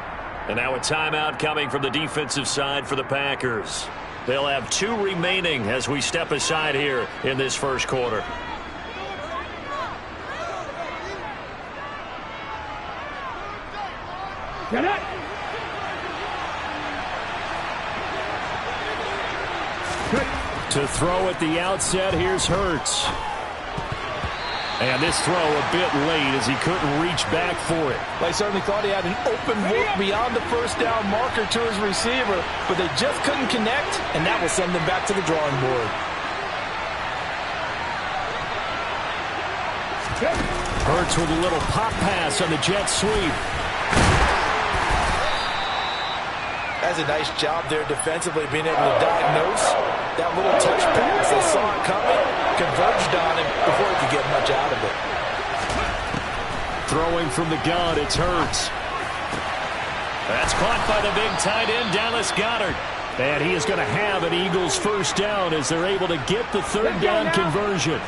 And now a timeout coming from the defensive side for the Packers. They'll have 2 remaining as we step aside here in this first quarter. Get it! To throw at the outset, here's Hurts. And this throw a bit late as he couldn't reach back for it. Well, he certainly thought he had an open look beyond the first down marker to his receiver, but they just couldn't connect, and that will send them back to the drawing board. Hurts with a little pop pass on the jet sweep. That's a nice job there defensively, being able to diagnose that little touch pass. They saw it coming, converged on him before he could get much out of it. Throwing from the gun, it's Hurts. That's caught by the big tight end, Dallas Goedert. And he is going to have an Eagles first down as they're able to get the third down conversion.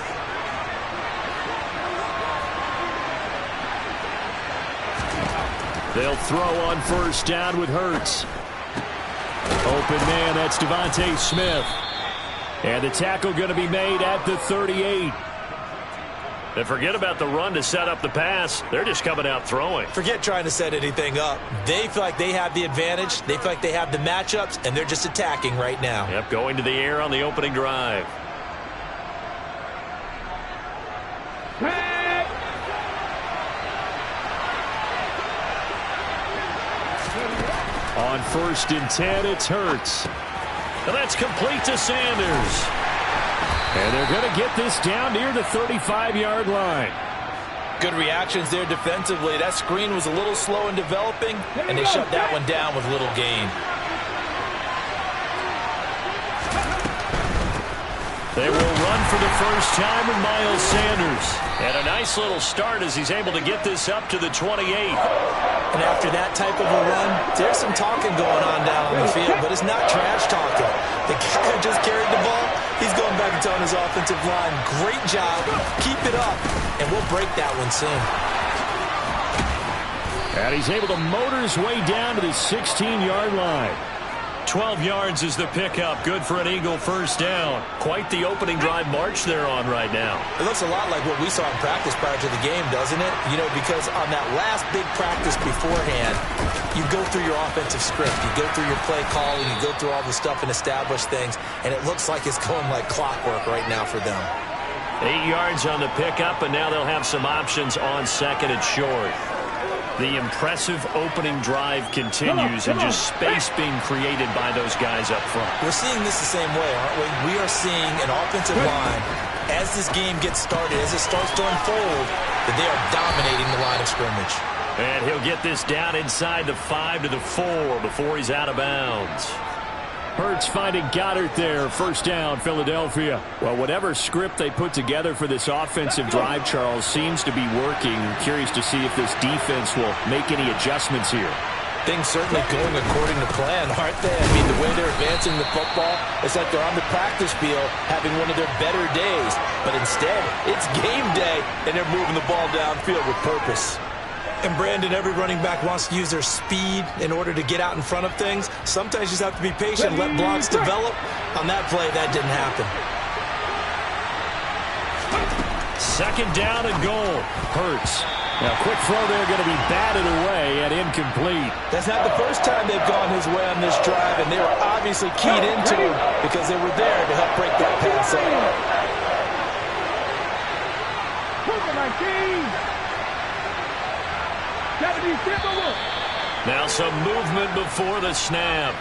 They'll throw on first down with Hurts. Open man, that's Devontae Smith. And the tackle going to be made at the 38. And forget about the run to set up the pass. They're just coming out throwing. Forget trying to set anything up. They feel like they have the advantage. They feel like they have the matchups, and they're just attacking right now. Yep, going to the air on the opening drive. On 1st and 10, it's Hurts. And that's complete to Sanders. And they're going to get this down near the 35-yard line. Good reactions there defensively. That screen was a little slow in developing, and they shut that one down with little gain. They will run for the first time with Miles Sanders. And a nice little start as he's able to get this up to the 28. And after that type of a run, there's some talking going on down on the field, but it's not trash talking. The guy who just carried the ball, he's going back and telling his offensive line, great job, keep it up, and we'll break that one soon. And he's able to motor his way down to the 16-yard line. 12 yards is the pickup. Good for an Eagle first down. Quite the opening drive march they're on right now. It looks a lot like what we saw in practice prior to the game, doesn't it? You know, because on that last big practice beforehand, you go through your offensive script. You go through your play calling. You go through all the stuff and establish things. And it looks like it's going like clockwork right now for them. 8 yards on the pickup, and now they'll have some options on second and short. The impressive opening drive continues, and just space being created by those guys up front. We're seeing this the same way, aren't we? We are seeing an offensive line, as this game gets started, as it starts to unfold, that they are dominating the line of scrimmage. And he'll get this down inside the 5 to the 4 before he's out of bounds. Hurts finding Goedert there. First down, Philadelphia. Well, whatever script they put together for this offensive drive, Charles, seems to be working. I'm curious to see if this defense will make any adjustments here. Things certainly going according to plan, aren't they? I mean, the way they're advancing the football, it's like they're on the practice field having one of their better days. But instead, it's game day, and they're moving the ball downfield with purpose. And, Brandon, every running back wants to use their speed in order to get out in front of things. Sometimes you just have to be patient, let blocks develop. On that play, that didn't happen. Second down and goal. Hurts. Now, quick throw there, going to be batted away and incomplete. That's not the first time they've gone his way on this drive, and they were obviously keyed into him because they were there to help break that pass up. Now some movement before the snap.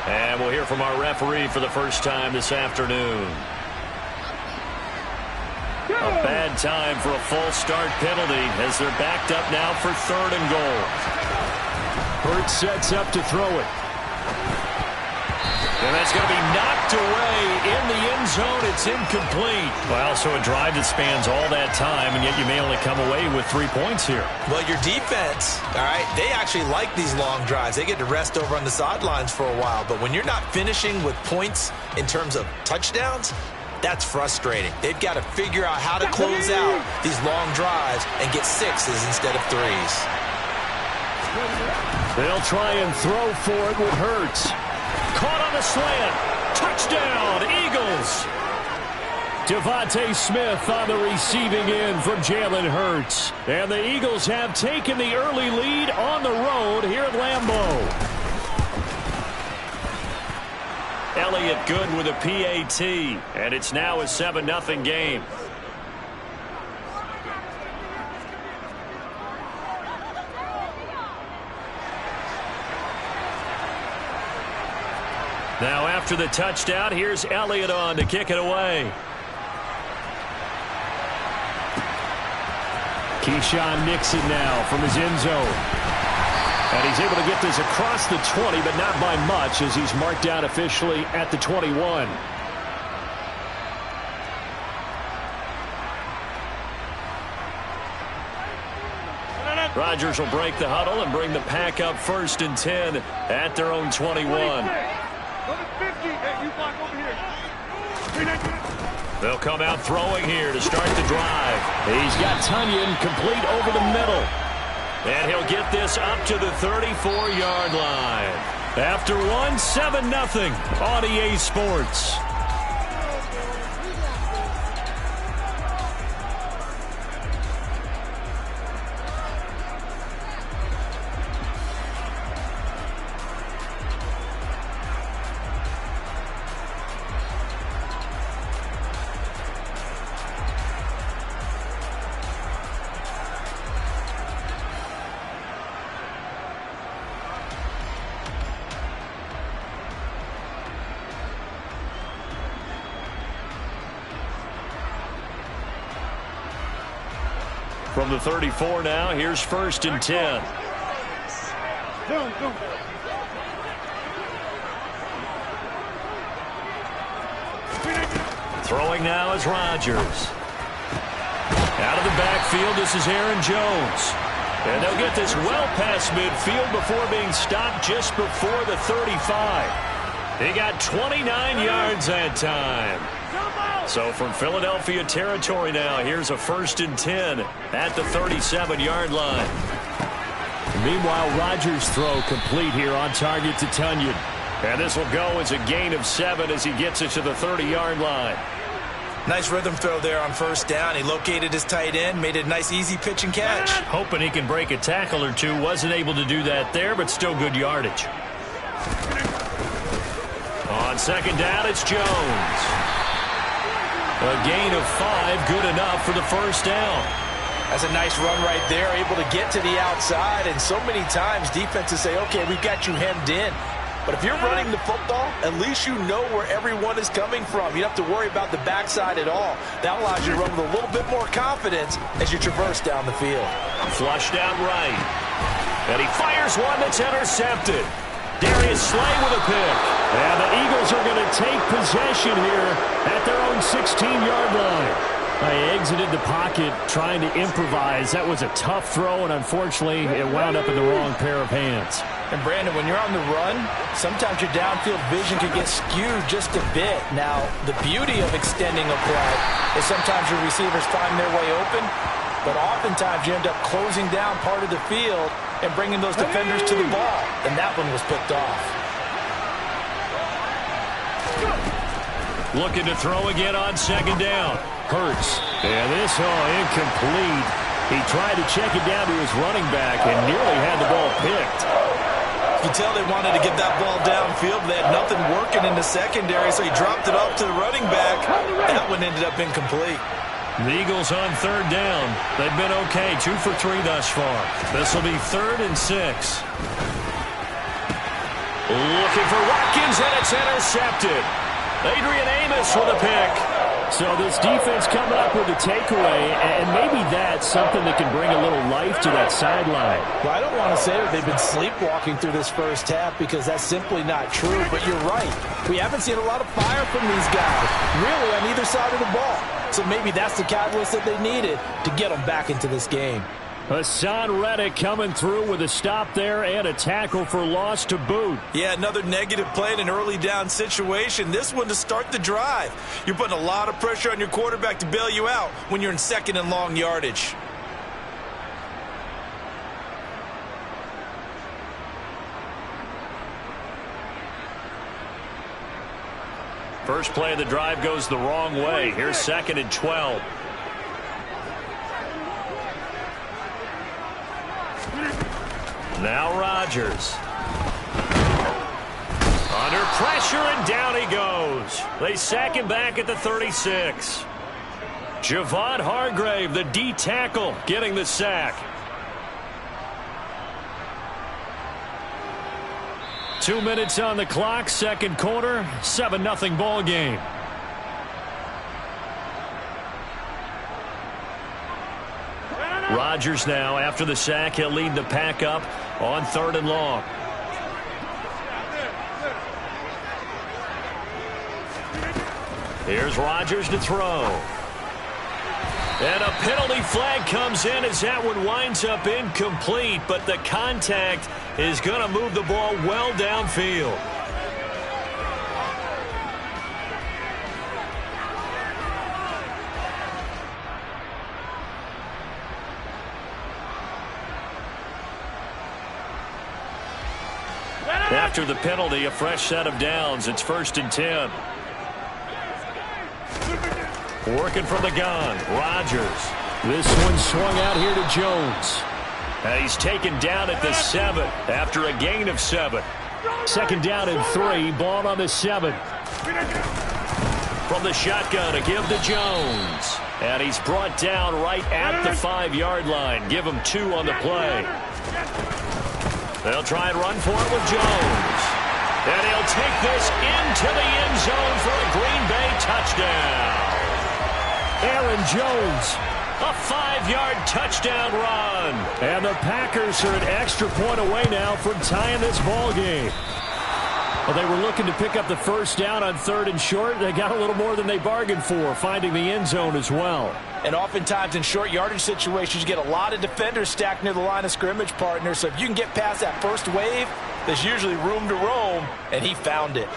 And we'll hear from our referee for the first time this afternoon. A bad time for a false start penalty as they're backed up now for 3rd and goal. Hurts sets up to throw it. And that's going to be knocked away in the end zone. It's incomplete. Well, so a drive that spans all that time, and yet you may only come away with 3 points here. Well, your defense, all right, they actually like these long drives. They get to rest over on the sidelines for a while. But when you're not finishing with points in terms of touchdowns, that's frustrating. They've got to figure out how to close out these long drives and get 6s instead of 3s. They'll try and throw for it with Hurts. Caught on the slant. Touchdown, Eagles. Devontae Smith on the receiving end from Jalen Hurts. And the Eagles have taken the early lead on the road here at Lambeau. Elliott good with a PAT, and it's now a 7-0 game. Now after the touchdown, here's Elliott on to kick it away. Keyshawn Nixon now from his end zone. And he's able to get this across the 20, but not by much as he's marked down officially at the 21. Rodgers will break the huddle and bring the pack up 1st and 10 at their own 21. They'll come out throwing here to start the drive. He's got Tunyon complete over the middle. And he'll get this up to the 34-yard line. After 7-0 on EA Sports. From the 34 now, here's 1st and 10. Throwing now is Rodgers. Out of the backfield, this is Aaron Jones. And they'll get this well past midfield before being stopped just before the 35. He got 29 yards that time. So from Philadelphia territory now, here's a 1st and 10 at the 37-yard line. Meanwhile, Rodgers' throw complete here on target to Tunyon. And this will go as a gain of 7 as he gets it to the 30-yard line. Nice rhythm throw there on 1st down. He located his tight end, made it a nice easy pitch and catch. Hoping he can break a tackle or two. Wasn't able to do that there, but still good yardage. On 2nd down, it's Jones. A gain of 5, good enough for the 1st down. That's a nice run right there, able to get to the outside. And so many times defenses say, okay, we've got you hemmed in. But if you're running the football, at least you know where everyone is coming from. You don't have to worry about the backside at all. That allows you to run with a little bit more confidence as you traverse down the field. Flushed out right. And he fires one that's intercepted. Darius Slay with a pick. And the Eagles are going to take possession here at their own 16-yard line. They exited the pocket trying to improvise. That was a tough throw, and unfortunately, it wound up in the wrong pair of hands. And, Brandon, when you're on the run, sometimes your downfield vision can get skewed just a bit. Now, the beauty of extending a play is sometimes your receivers find their way open, but oftentimes you end up closing down part of the field and bringing those defenders to the ball, and that one was picked off. Looking to throw again on second down. Hurts. And this incomplete. He tried to check it down to his running back and nearly had the ball picked. You can tell they wanted to get that ball downfield. They had nothing working in the secondary, so he dropped it off to the running back. That one ended up incomplete. The Eagles on third down. They've been okay, 2 for 3 thus far. This will be 3rd and 6. Looking for Watkins, and it's intercepted. Adrian Amos with a pick. So this defense coming up with a takeaway, and maybe that's something that can bring a little life to that sideline. Well, I don't want to say that they've been sleepwalking through this first half because that's simply not true, but you're right. We haven't seen a lot of fire from these guys, really, on either side of the ball. So maybe that's the catalyst that they needed to get them back into this game. Hassan Reddick coming through with a stop there and a tackle for loss to boot. Yeah, another negative play in an early down situation. This one to start the drive. You're putting a lot of pressure on your quarterback to bail you out when you're in 2nd and long yardage. First play of the drive goes the wrong way. Here's 2nd and 12. Now Rodgers. Under pressure, and down he goes. They sack him back at the 36. Javon Hargrave, the D tackle, getting the sack. 2 minutes on the clock, second quarter, 7-0 ball game. Rodgers now, after the sack, he'll lead the pack up on 3rd and long. Here's Rodgers to throw. And a penalty flag comes in as that one winds up incomplete, but the contact is going to move the ball well downfield. After the penalty, a fresh set of downs. It's 1st and 10. Working from the gun, Rodgers. This one swung out here to Jones. And he's taken down at the 7 after a gain of 7. 2nd down and 3, ball on the 7. From the shotgun, a give to Jones. And he's brought down right at the 5-yard line. Give him 2 on the play. They'll try and run for it with Jones. And he'll take this into the end zone for a Green Bay touchdown. Aaron Jones. A 5-yard touchdown run. And the Packers are an extra point away now from tying this ball game. Well, they were looking to pick up the first down on 3rd and short. They got a little more than they bargained for, finding the end zone as well. And oftentimes in short yardage situations, you get a lot of defenders stacked near the line of scrimmage, partner. So if you can get past that first wave, there's usually room to roam, and he found it.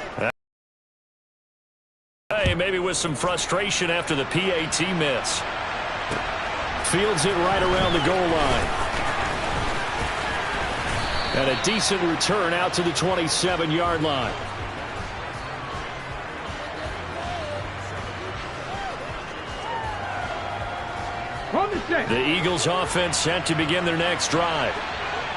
Hey, maybe with some frustration after the PAT miss. Fields it right around the goal line. And a decent return out to the 27-yard line. The Eagles offense set to begin their next drive.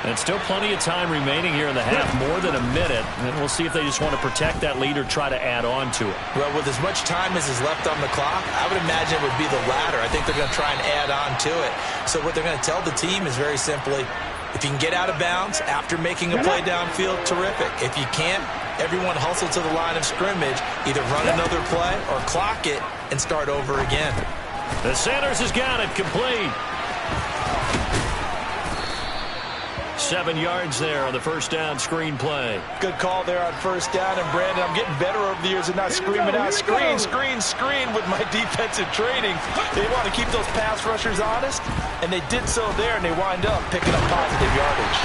And still plenty of time remaining here in the half, more than a minute. And we'll see if they just want to protect that lead or try to add on to it. Well, with as much time as is left on the clock, I would imagine it would be the latter. I think they're going to try and add on to it. So what they're going to tell the team is very simply, if you can get out of bounds after making a play downfield, terrific. If you can't, everyone hustle to the line of scrimmage, either run another play or clock it and start over again. The Sanders has got it complete. 7 yards there on the first down screen play. Good call there on first down. And, Brandon, I'm getting better over the years and not screaming out, screen, screen, screen with my defensive training. They want to keep those pass rushers honest, and they did so there, and they wind up picking up positive yardage.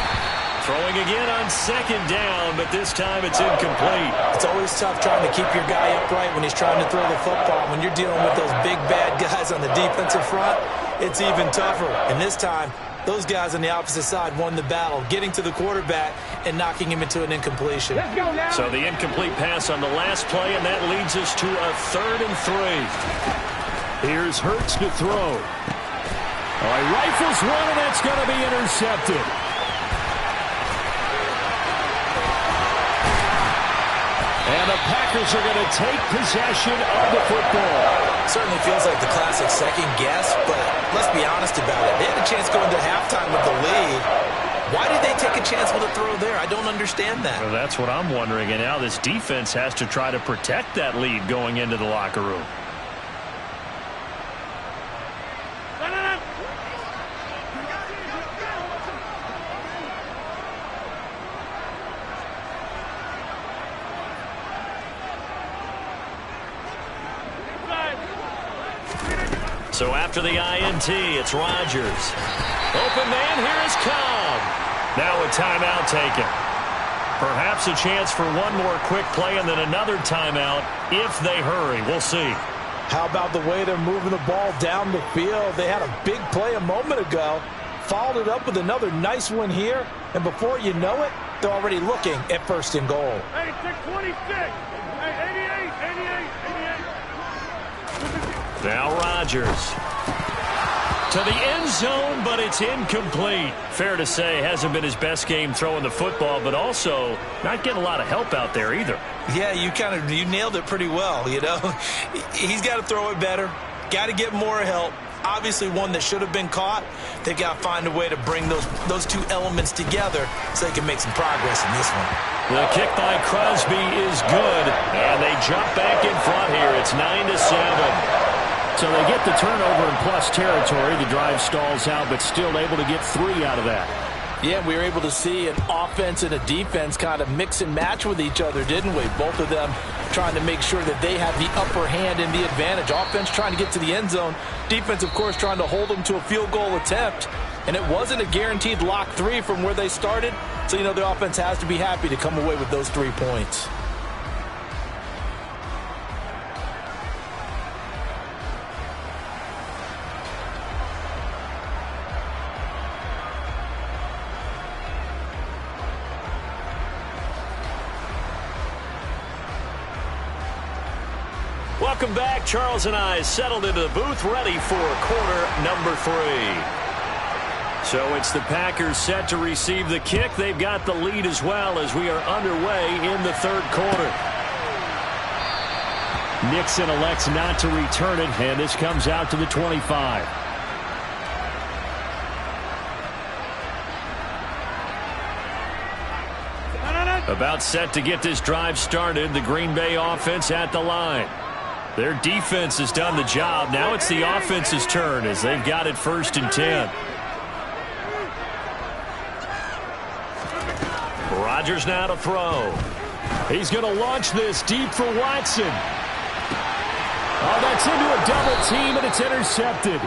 Throwing again on second down, but this time it's incomplete. It's always tough trying to keep your guy upright when he's trying to throw the football. When you're dealing with those big, bad guys on the defensive front, it's even tougher. And this time, those guys on the opposite side won the battle, getting to the quarterback and knocking him into an incompletion. Let's go now. So the incomplete pass on the last play, and that leads us to a 3rd and 3. Here's Hurts to throw. All right, rifles one, and that's going to be intercepted. And the Packers are going to take possession of the football. Certainly feels like the classic second guess, but let's be honest about it. They had a chance going to halftime with the lead. Why did they take a chance with a throw there? I don't understand that. Well, that's what I'm wondering. And now this defense has to try to protect that lead going into the locker room. So after the INT, it's Rodgers. Open man, here is Cobb. Now a timeout taken. Perhaps a chance for one more quick play and then another timeout if they hurry. We'll see. How about the way they're moving the ball down the field? They had a big play a moment ago, followed it up with another nice one here, and before you know it, they're already looking at 1st and goal. Hey, 626. Hey, 88. Now Rodgers. To the end zone, but it's incomplete. Fair to say, hasn't been his best game throwing the football, but also not getting a lot of help out there either. Yeah, you nailed it pretty well, you know. He's got to throw it better, got to get more help. Obviously one that should have been caught. They've got to find a way to bring those two elements together so they can make some progress in this one. The kick by Crosby is good, and they jump back in front here. It's 9-7. So they get the turnover in plus territory. The drive stalls out, but still able to get 3 out of that. Yeah, we were able to see an offense and a defense kind of mix and match with each other, didn't we? Both of them trying to make sure that they have the upper hand and the advantage. Offense trying to get to the end zone. Defense, of course, trying to hold them to a field goal attempt. And it wasn't a guaranteed lock 3 from where they started. So, you know, the offense has to be happy to come away with those 3 points. Welcome back. Charles and I settled into the booth, ready for quarter number 3. So it's the Packers set to receive the kick. They've got the lead as well as we are underway in the 3rd quarter. Nixon elects not to return it, and this comes out to the 25. About set to get this drive started. The Green Bay offense at the line. Their defense has done the job. Now it's the offense's turn as they've got it 1st and 10. Rodgers now to throw. He's going to launch this deep for Watson. Oh, that's into a double team, and it's intercepted.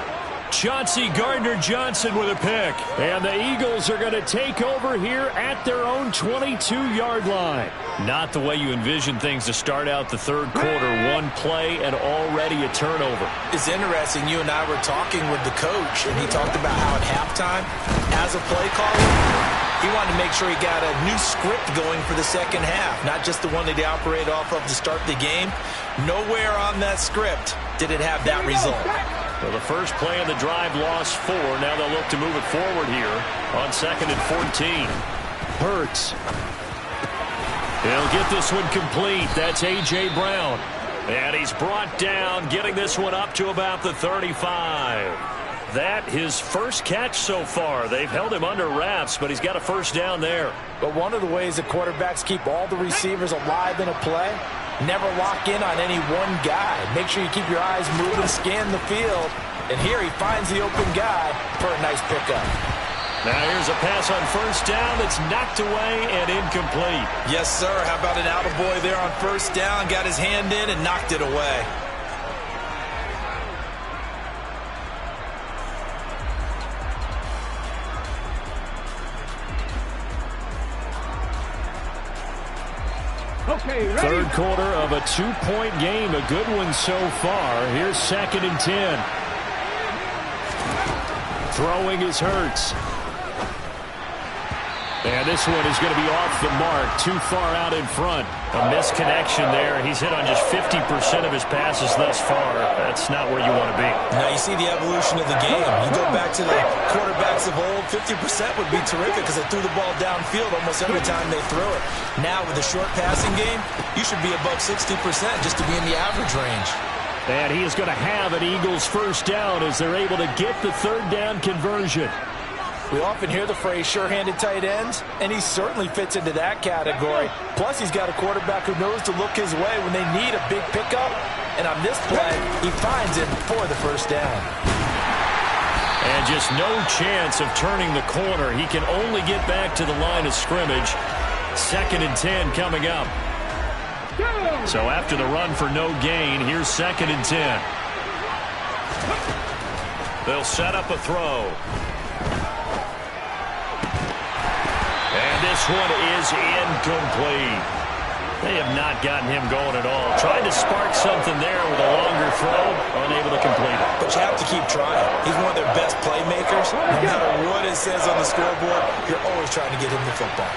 Chauncey Gardner-Johnson with a pick. And the Eagles are going to take over here at their own 22-yard line. Not the way you envision things to start out the 3rd quarter. One play and already a turnover. It's interesting. You and I were talking with the coach, and he talked about how at halftime, as a play caller, he wanted to make sure he got a new script going for the second half, not just the one that he operated off of to start the game. Nowhere on that script did it have that result. Well, the first play of the drive lost 4. Now they'll look to move it forward here on 2nd and 14. Hurts. He'll get this one complete. That's A.J. Brown. And he's brought down, getting this one up to about the 35. That his first catch so far. They've held him under wraps, but he's got a 1st down there. But one of the ways that quarterbacks keep all the receivers alive in a play, never lock in on any one guy. Make sure you keep your eyes moving, scan the field. And here he finds the open guy for a nice pickup. Now here's a pass on 1st down that's knocked away and incomplete. Yes, sir. How about an attaboy there on 1st down? Got his hand in and knocked it away. Third quarter of a 2-point game. A good one so far. Here's 2nd and 10. Throwing is Hurts. And this one is going to be off the mark, too far out in front. A misconnection there. He's hit on just 50% of his passes thus far. That's not where you want to be. Now you see the evolution of the game. You go back to the quarterbacks of old, 50% would be terrific because they threw the ball downfield almost every time they threw it. Now with the short passing game, you should be above 60% just to be in the average range. And he is going to have an Eagles first down as they're able to get the third down conversion. We often hear the phrase sure-handed tight ends, and he certainly fits into that category. Plus, he's got a quarterback who knows to look his way when they need a big pickup. And on this play, he finds him for the first down. And just no chance of turning the corner. He can only get back to the line of scrimmage. 2nd and 10 coming up. So after the run for no gain, here's 2nd and 10. They'll set up a throw. And this one is incomplete. They have not gotten him going at all. Trying to spark something there with a longer throw, unable to complete it. But you have to keep trying. He's one of their best playmakers. No matter what it says on the scoreboard, you're always trying to get him the football.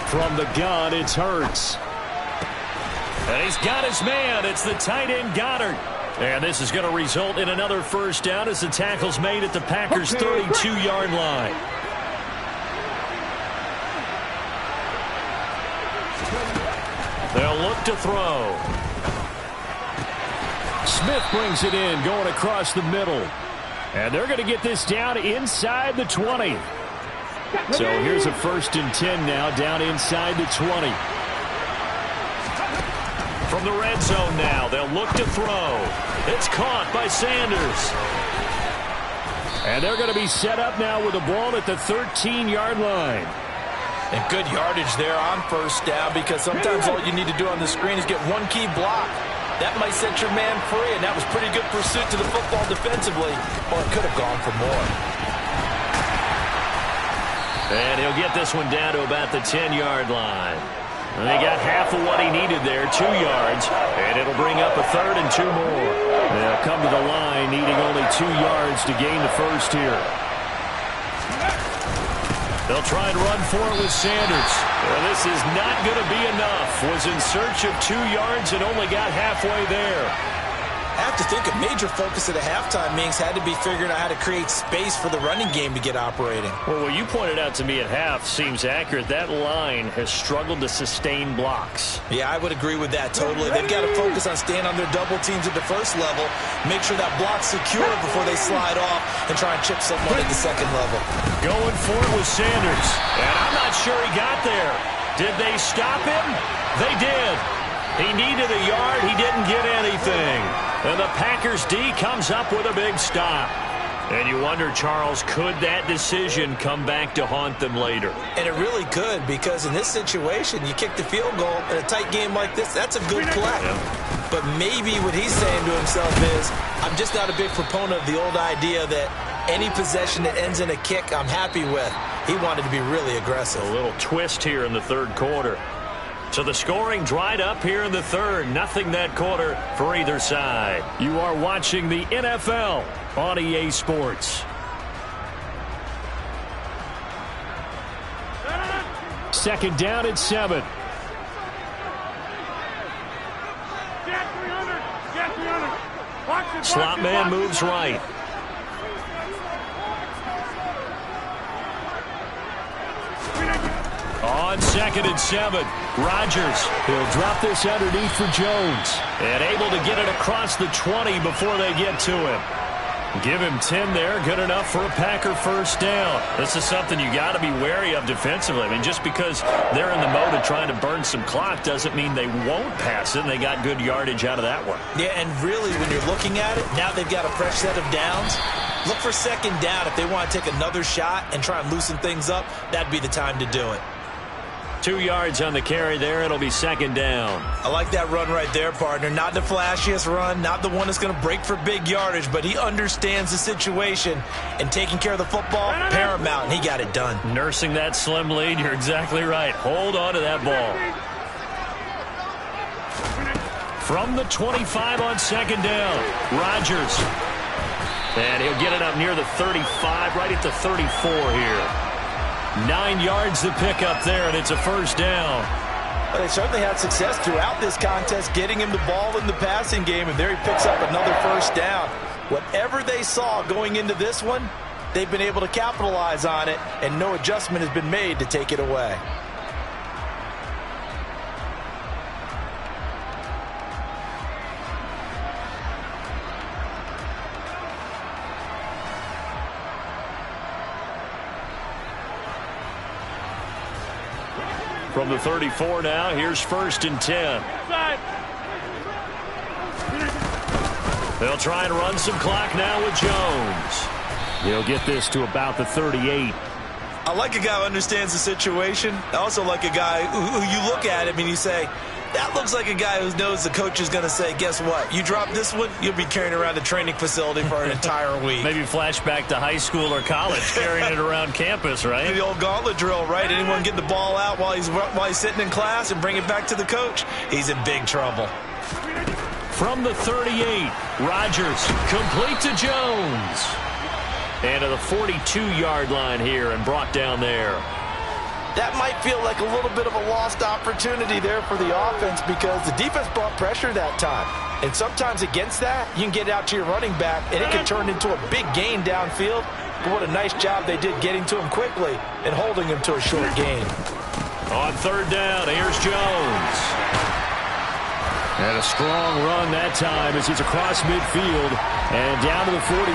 From the gun, it's Hurts. And he's got his man. It's the tight end Goddard. And this is going to result in another first down as the tackle's made at the Packers' 32-yard line. They'll look to throw. Smith brings it in, going across the middle. And they're going to get this down inside the 20. So here's a 1st and 10 now, down inside the 20. From the red zone now, they'll look to throw. It's caught by Sanders. And they're going to be set up now with the ball at the 13-yard line. And good yardage there on first down, because sometimes all you need to do on the screen is get one key block. That might set your man free, and that was pretty good pursuit to the football defensively. Or it could have gone for more. And he'll get this one down to about the 10-yard line. And he got half of what he needed there, 2 yards, and it'll bring up a 3rd and 2 more. They'll come to the line needing only 2 yards to gain the first here. They'll try and run for it with Sanders. Well, this is not going to be enough. Was in search of 2 yards and only got halfway there. I have to think a major focus at a halftime means had to be figuring out how to create space for the running game to get operating. Well, what you pointed out to me at half seems accurate. That line has struggled to sustain blocks. Yeah, I would agree with that totally. They've got to focus on staying on their double teams at the first level, make sure that block's secure before they slide off and try and chip someone at the second level. Going for it with Sanders. And I'm not sure he got there. Did they stop him? They did. He needed a yard. He didn't get anything. And the Packers D comes up with a big stop. And you wonder, Charles, could that decision come back to haunt them later? And it really could, because in this situation, you kick the field goal in a tight game like this, that's a good play. Yeah. But maybe what he's saying to himself is, I'm just not a big proponent of the old idea that any possession that ends in a kick I'm happy with. He wanted to be really aggressive. A little twist here in the third quarter. So the scoring dried up here in the third. Nothing that quarter for either side. You are watching the NFL on EA Sports. Second down at 7. Slot man moves right. On 2nd and 7, Rodgers. He'll drop this underneath for Jones. And able to get it across the 20 before they get to him. Give him 10 there. Good enough for a Packer first down. This is something you got to be wary of defensively. I mean, just because they're in the mode of trying to burn some clock doesn't mean they won't pass it. And they got good yardage out of that one. Yeah, and really, when you're looking at it, now they've got a fresh set of downs. Look for second down. If they want to take another shot and try and loosen things up, that'd be the time to do it. 2 yards on the carry there. It'll be second down. I like that run right there, partner. Not the flashiest run, not the one that's going to break for big yardage, but he understands the situation, and taking care of the football, paramount, and he got it done. Nursing that slim lead, you're exactly right. Hold on to that ball. From the 25 on second down, Rodgers. And he'll get it up near the 35, right at the 34 here. 9 yards to pick up there, and it's a first down. Well, they certainly had success throughout this contest, getting him the ball in the passing game, and there he picks up another first down. Whatever they saw going into this one, they've been able to capitalize on it, and no adjustment has been made to take it away. From the 34 now, here's first and 10. They'll try and run some clock now with Jones. He'll get this to about the 38. I like a guy who understands the situation. I also like a guy who you look at him and you say, that looks like a guy who knows the coach is going to say, guess what? You drop this one, you'll be carrying around a training facility for an entire week. Maybe flashback to high school or college, carrying it around campus, right? The old gauntlet drill, right? Anyone get the ball out while he's sitting in class and bring it back to the coach, he's in big trouble. From the 38, Rodgers complete to Jones. And to the 42-yard line here and brought down there. That might feel like a little bit of a lost opportunity there for the offense because the defense brought pressure that time. And sometimes against that, you can get out to your running back, and it can turn into a big gain downfield. But what a nice job they did getting to him quickly and holding him to a short gain. On third down, here's Jones. And a strong run that time as he's across midfield and down to the 43.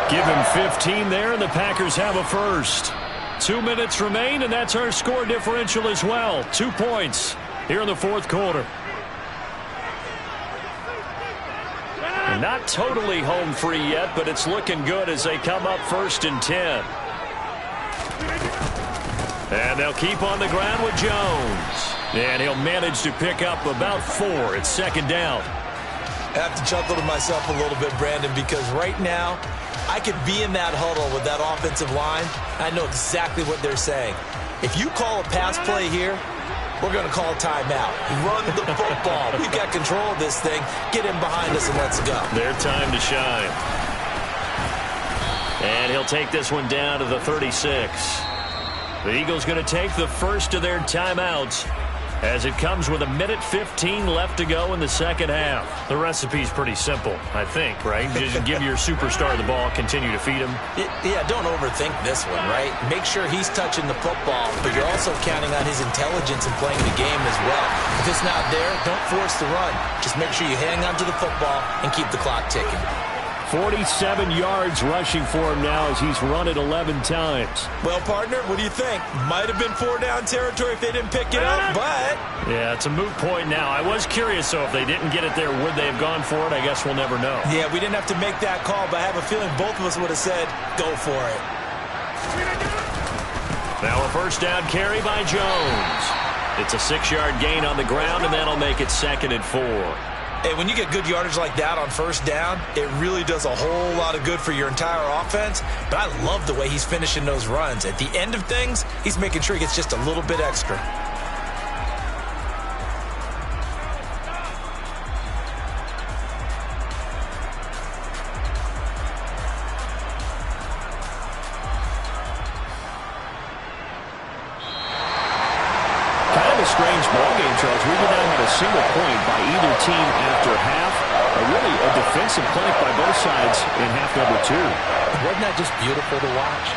Give him 15 there, and the Packers have a first. 2 minutes remain, and that's our score differential as well. 2 points here in the fourth quarter. And not totally home free yet, but it's looking good as they come up first and 10. And they'll keep on the ground with Jones. And he'll manage to pick up about 4. It's second down. I have to chuckle to myself a little bit, Brandon, because right now I could be in that huddle with that offensive line. I know exactly what they're saying. If you call a pass play here, we're going to call a timeout. Run the football. We've got control of this thing. Get in behind us and let's go. Their time to shine. And he'll take this one down to the 36. The Eagles going to take the first of their timeouts as it comes with 1:15 left to go in the second half. The recipe's pretty simple, I think, right? Just give your superstar the ball, continue to feed him. Yeah, don't overthink this one, right? Make sure he's touching the football, but you're also counting on his intelligence in playing the game as well. If it's not there, don't force the run. Just make sure you hang on to the football and keep the clock ticking. 47 yards rushing for him now as he's run it 11 times. Well, partner, what do you think? Might have been 4-down territory if they didn't pick it up, but... Yeah, it's a moot point now. I was curious, so if they didn't get it there, would they have gone for it? I guess we'll never know. Yeah, we didn't have to make that call, but I have a feeling both of us would have said, go for it. Now a first down carry by Jones. It's a 6-yard gain on the ground, and that'll make it 2nd and 4. Hey, when you get good yardage like that on first down, it really does a whole lot of good for your entire offense. But I love the way he's finishing those runs. At the end of things, he's making sure he gets just a little bit extra. Strange ball game, Charles. We did not have a single point by either team after half. Really a defensive plank by both sides in half number 2. Wasn't that just beautiful to watch?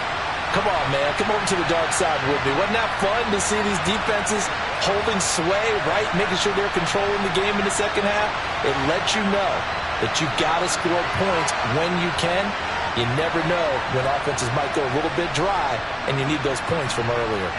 Come on, man. Come over to the dark side with me. Wasn't that fun to see these defenses holding sway, right? Making sure they're controlling the game in the second half? It lets you know that you got to score points when you can. You never know when offenses might go a little bit dry, and you need those points from earlier.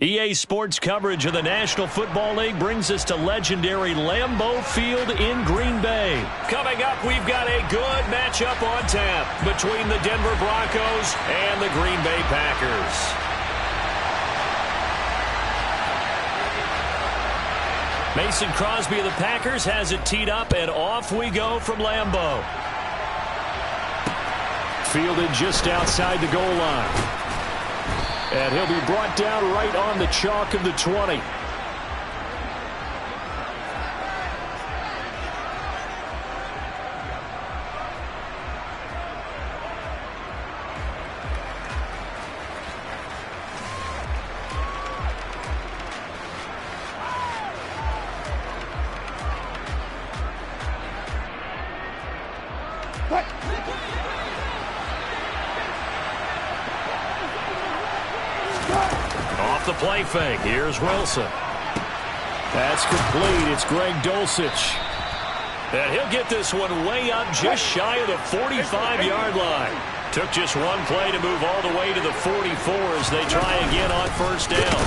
EA Sports coverage of the National Football League brings us to legendary Lambeau Field in Green Bay. Coming up, we've got a good matchup on tap between the Denver Broncos and the Green Bay Packers. Mason Crosby of the Packers has it teed up, and off we go from Lambeau. Fielded just outside the goal line. And he'll be brought down right on the chalk of the 20. Off the play fake. Here's Wilson. That's complete. It's Greg Dulcich. And he'll get this one way up just shy of the 45-yard line. Took just one play to move all the way to the 44 as they try again on first down.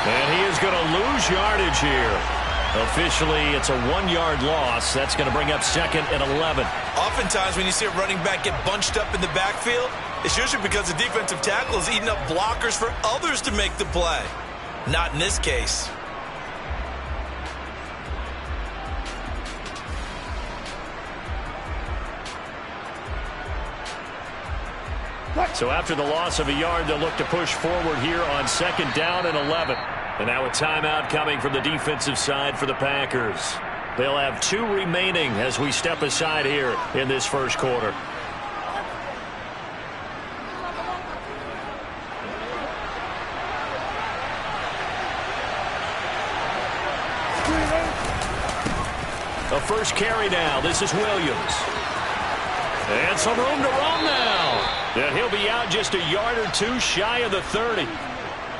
And he is going to lose yardage here. Officially, it's a 1-yard loss. That's going to bring up 2nd and 11. Oftentimes, when you see a running back get bunched up in the backfield, it's usually because the defensive tackle is eating up blockers for others to make the play. Not in this case. So after the loss of a yard, they'll look to push forward here on 2nd down and 11. And now a timeout coming from the defensive side for the Packers. They'll have 2 remaining as we step aside here in this first quarter. The first carry now. This is Williams. And some room to roam now. And he'll be out just a yard or 2 shy of the 30.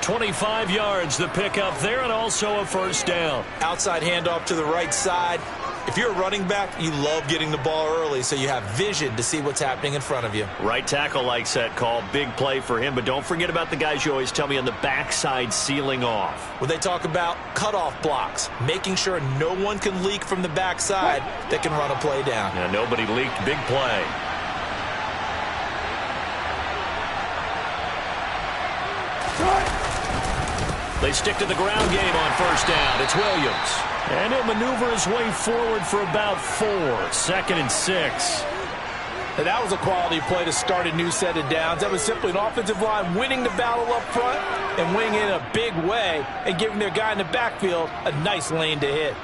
25 yards the pickup there, and also a first down. Outside handoff to the right side. If you're a running back, you love getting the ball early so you have vision to see what's happening in front of you. Right tackle likes that call. Big play for him, but don't forget about the guys you always tell me on the backside sealing off. When they talk about cutoff blocks, making sure no one can leak from the backside that can run a play down. Yeah, nobody leaked. Big play. They stick to the ground game on first down. It's Williams. And he'll maneuver his way forward for about 4. 2nd and 6. And that was a quality play to start a new set of downs. That was simply an offensive line winning the battle up front and winning it in a big way and giving their guy in the backfield a nice lane to hit.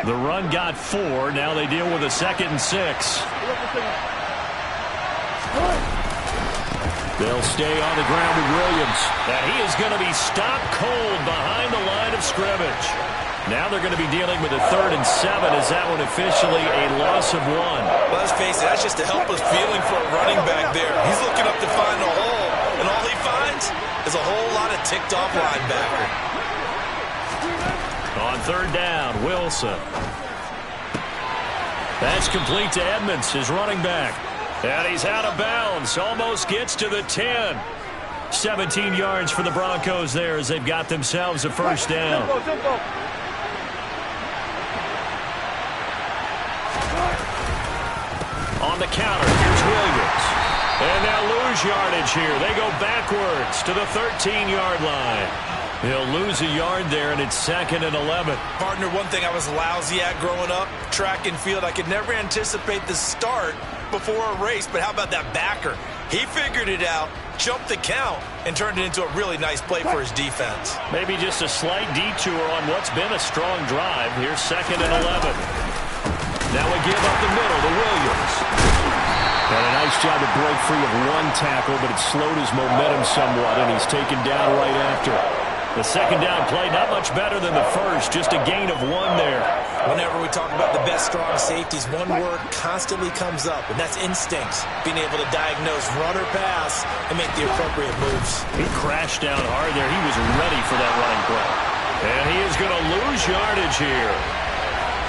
The run got 4. Now they deal with a 2nd and 6. They'll stay on the ground with Williams. And he is going to be stopped cold behind the line of scrimmage. Now they're going to be dealing with a 3rd and 7. Is that one officially a loss of 1? Well, let's face it, that's just a helpless feeling for a running back there. He's looking up to find a hole, and all he finds is a whole lot of ticked-off linebacker. On 3rd down, Wilson. That's complete to Edmonds, his running back. And he's out of bounds. Almost gets to the 10. 17 yards for the Broncos there as they've got themselves a first down. On the counter, here's Williams. And now lose yardage here. They go backwards to the 13-yard line. He'll lose a yard there, and it's 2nd and 11. Partner, one thing I was lousy at growing up, track and field, I could never anticipate the start before a race, but how about that backer? He figured it out, jumped the count, and turned it into a really nice play for his defense. Maybe just a slight detour on what's been a strong drive. Here's 2nd and 11. Now we give up the middle to Williams. And a nice job to break free of one tackle, but it slowed his momentum somewhat, and he's taken down right after. The second down play, not much better than the first, just a gain of 1 there. Whenever we talk about the best strong safeties, one word constantly comes up, and that's instincts. Being able to diagnose run or pass and make the appropriate moves. He crashed down hard there. He was ready for that running play. And he is going to lose yardage here.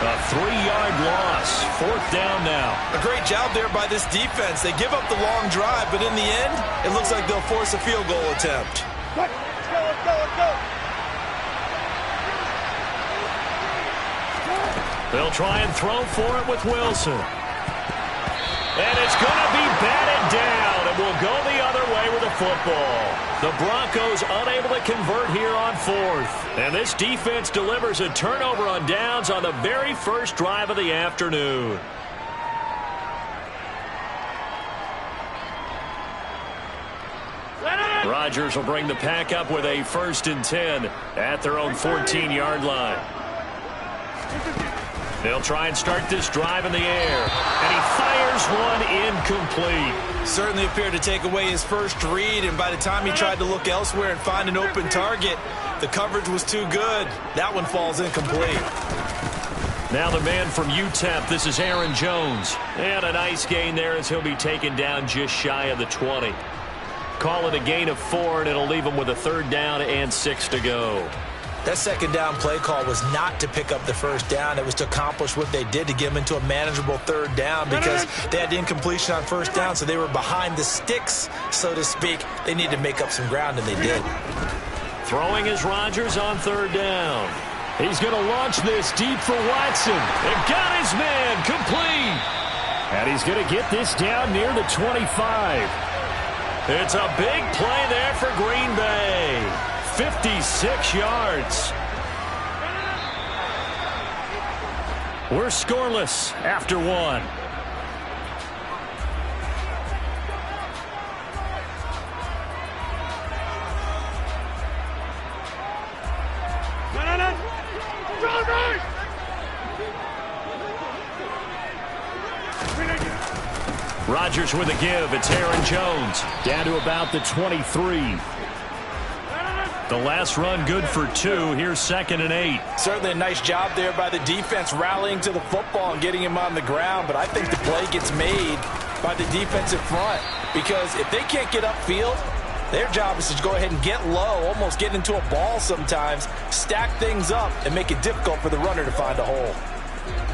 A 3-yard loss. 4th down now. A great job there by this defense. They give up the long drive, but in the end, it looks like they'll force a field goal attempt. They'll try and throw for it with Wilson. And it's going to be batted down, and will go the other way with the football. The Broncos unable to convert here on 4th. And this defense delivers a turnover on downs on the very first drive of the afternoon. Rodgers will bring the pack up with a 1st and 10 at their own 14-yard line. They'll try and start this drive in the air. And he fires one incomplete. Certainly appeared to take away his first read, and by the time he tried to look elsewhere and find an open target, the coverage was too good. That one falls incomplete. Now the man from UTEP, this is Aaron Jones. And a nice gain there as he'll be taken down just shy of the 20. Call it a gain of 4, and it'll leave him with a 3rd down and 6 to go. That second down play call was not to pick up the first down. It was to accomplish what they did, to get them into a manageable 3rd down, because they had the incompletion on 1st down, so they were behind the sticks, so to speak. They needed to make up some ground, and they did. Throwing is Rodgers on 3rd down. He's going to launch this deep for Watson. And got his man complete. And he's going to get this down near the 25. It's a big play there for Green Bay. 56 yards. We're scoreless after 1. Rodgers with a give. It's Aaron Jones down to about the 23. The last run good for 2. Here's 2nd and 8. Certainly a nice job there by the defense rallying to the football and getting him on the ground. But I think the play gets made by the defensive front, because if they can't get upfield, their job is to go ahead and get low, almost get into a ball sometimes, stack things up, and make it difficult for the runner to find a hole.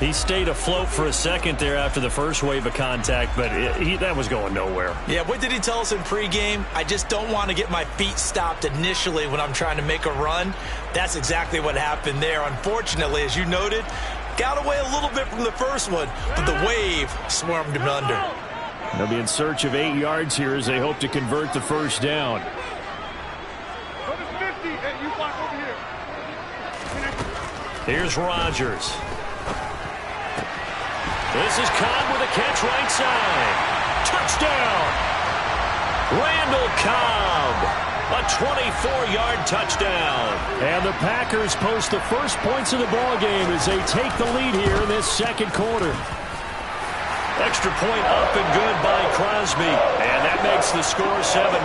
He stayed afloat for a second there after the first wave of contact, but that was going nowhere. Yeah, what did he tell us in pregame? I just don't want to get my feet stopped initially when I'm trying to make a run. That's exactly what happened there. Unfortunately, as you noted, got away a little bit from the first one, but the wave swarmed him under. They'll be in search of 8 yards here as they hope to convert the first down. Here's Rodgers. This is Cobb with a catch right side. Touchdown! Randall Cobb. A 24-yard touchdown. And the Packers post the first points of the ball game as they take the lead here in this second quarter. Extra point up and good by Crosby. And that makes the score 7-0.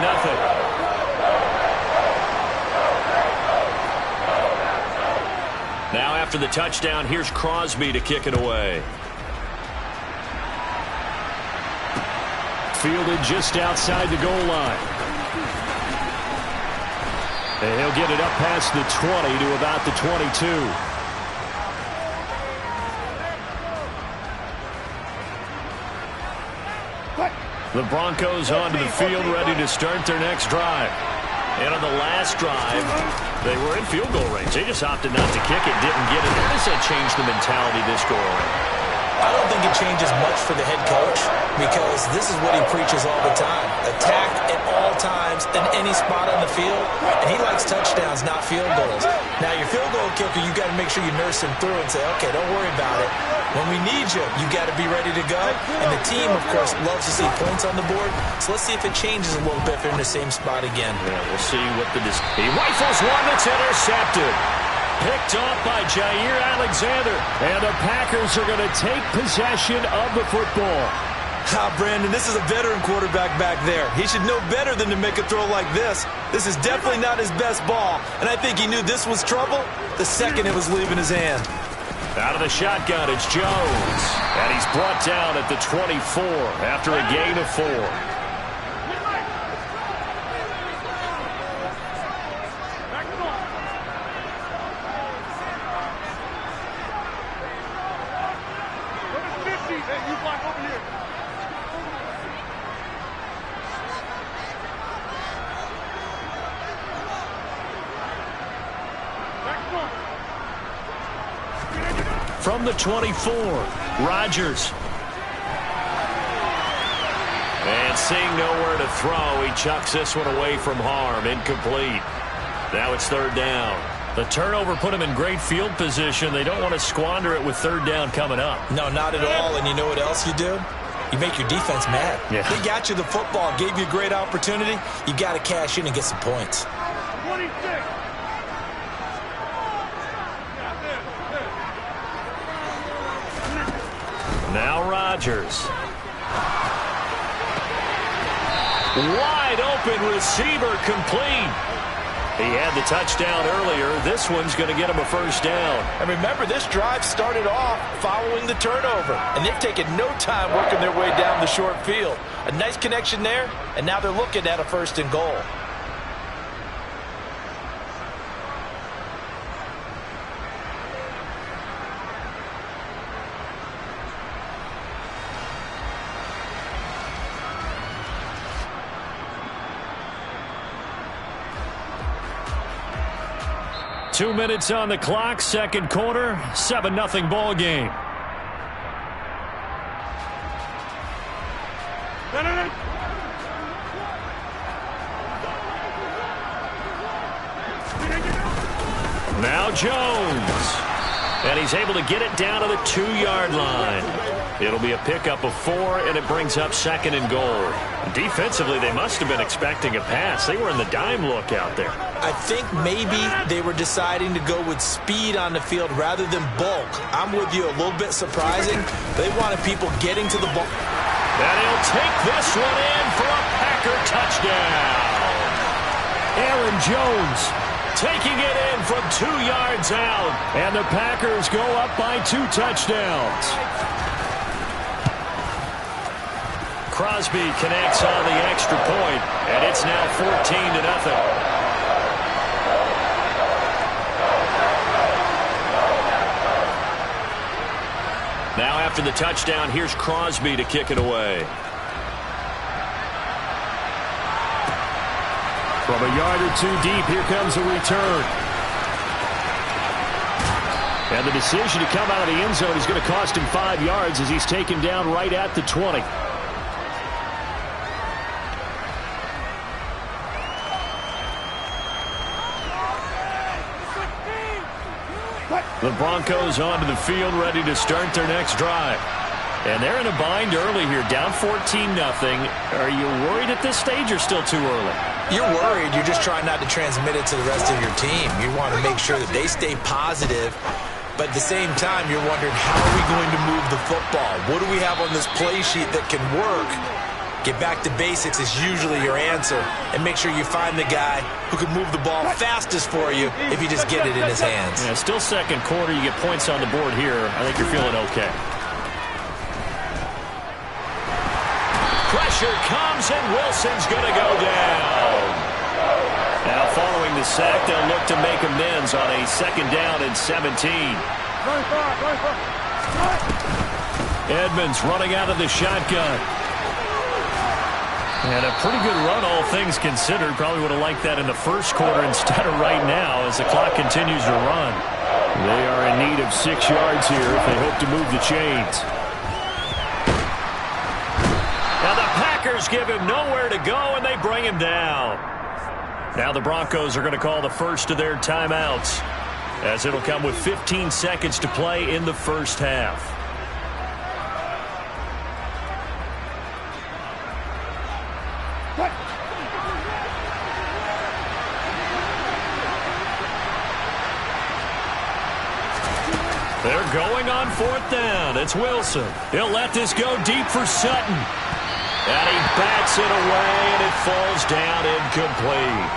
Now after the touchdown, here's Crosby to kick it away. Fielded just outside the goal line. And he'll get it up past the 20 to about the 22. The Broncos onto the field, ready to start their next drive. And on the last drive, they were in field goal range. They just opted not to kick it, didn't get it. How does that change the mentality this go around? I don't think it changes much for the head coach, because this is what he preaches all the time. Attack at all times in any spot on the field, and he likes touchdowns, not field goals. Now, your field goal kicker, you got to make sure you nurse him through and say, okay, don't worry about it. When we need you, you got to be ready to go. And the team, of course, loves to see points on the board. So let's see if it changes a little bit if they're in the same spot again. Yeah, we'll see what he rifles one that's intercepted. Picked off by Jair Alexander. And the Packers are going to take possession of the football. Brandon, this is a veteran quarterback back there. He should know better than to make a throw like this. This is definitely not his best ball, and I think he knew this was trouble the second it was leaving his hand. Out of the shotgun, it's Jones. And he's brought down at the 24 after a gain of 4. From the 24, Rodgers. And seeing nowhere to throw, he chucks this one away from harm. Incomplete. Now it's 3rd down. The turnover put him in great field position. They don't want to squander it with 3rd down coming up. No, not at all. And you know what else you do? You make your defense mad. Yeah. They got you the football, gave you a great opportunity. You got to cash in and get some points. 26. Now Rodgers. Wide open receiver, complete. He had the touchdown earlier. This one's going to get him a 1st down. And remember, this drive started off following the turnover, and they've taken no time working their way down the short field. A nice connection there, and now they're looking at a 1st and goal. Two minutes on the clock, 2nd quarter, 7-0 ball game. Now Jones. And he's able to get it down to the 2-yard line. It'll be a pickup of 4, and it brings up 2nd and goal. Defensively, they must have been expecting a pass. They were in the dime look out there. I think maybe they were deciding to go with speed on the field rather than bulk. I'm with you, a little bit surprising. They wanted people getting to the ball. And he'll take this one in for a Packer touchdown. Aaron Jones taking it in from 2 yards out. And the Packers go up by 2 touchdowns. Crosby connects on the extra point, and it's now 14-0. Now after the touchdown, here's Crosby to kick it away. From a yard or 2 deep, here comes a return. And the decision to come out of the end zone is going to cost him 5 yards as he's taken down right at the 20. The Broncos onto the field, ready to start their next drive. And they're in a bind early here, down 14-0. Are you worried at this stage or still too early? You're worried. You're just trying not to transmit it to the rest of your team. You want to make sure that they stay positive. But at the same time, you're wondering, how are we going to move the football? What do we have on this play sheet that can work? Get back to basics is usually your answer. And make sure you find the guy who can move the ball fastest for you if you just get it in his hands. Yeah, still 2nd quarter. You get points on the board here. I think you're feeling okay. Pressure comes, and Wilson's going to go down. Now following the sack, they'll look to make amends on a 2nd down and 17. Edmonds running out of the shotgun. And a pretty good run, all things considered. Probably would have liked that in the 1st quarter instead of right now as the clock continues to run. They are in need of 6 yards here if they hope to move the chains. Now the Packers give him nowhere to go, and they bring him down. Now the Broncos are going to call the first of their timeouts, as it'll come with 15 seconds to play in the 1st half. They're going on 4th down. It's Wilson. He'll let this go deep for Sutton. And he bats it away, and it falls down incomplete.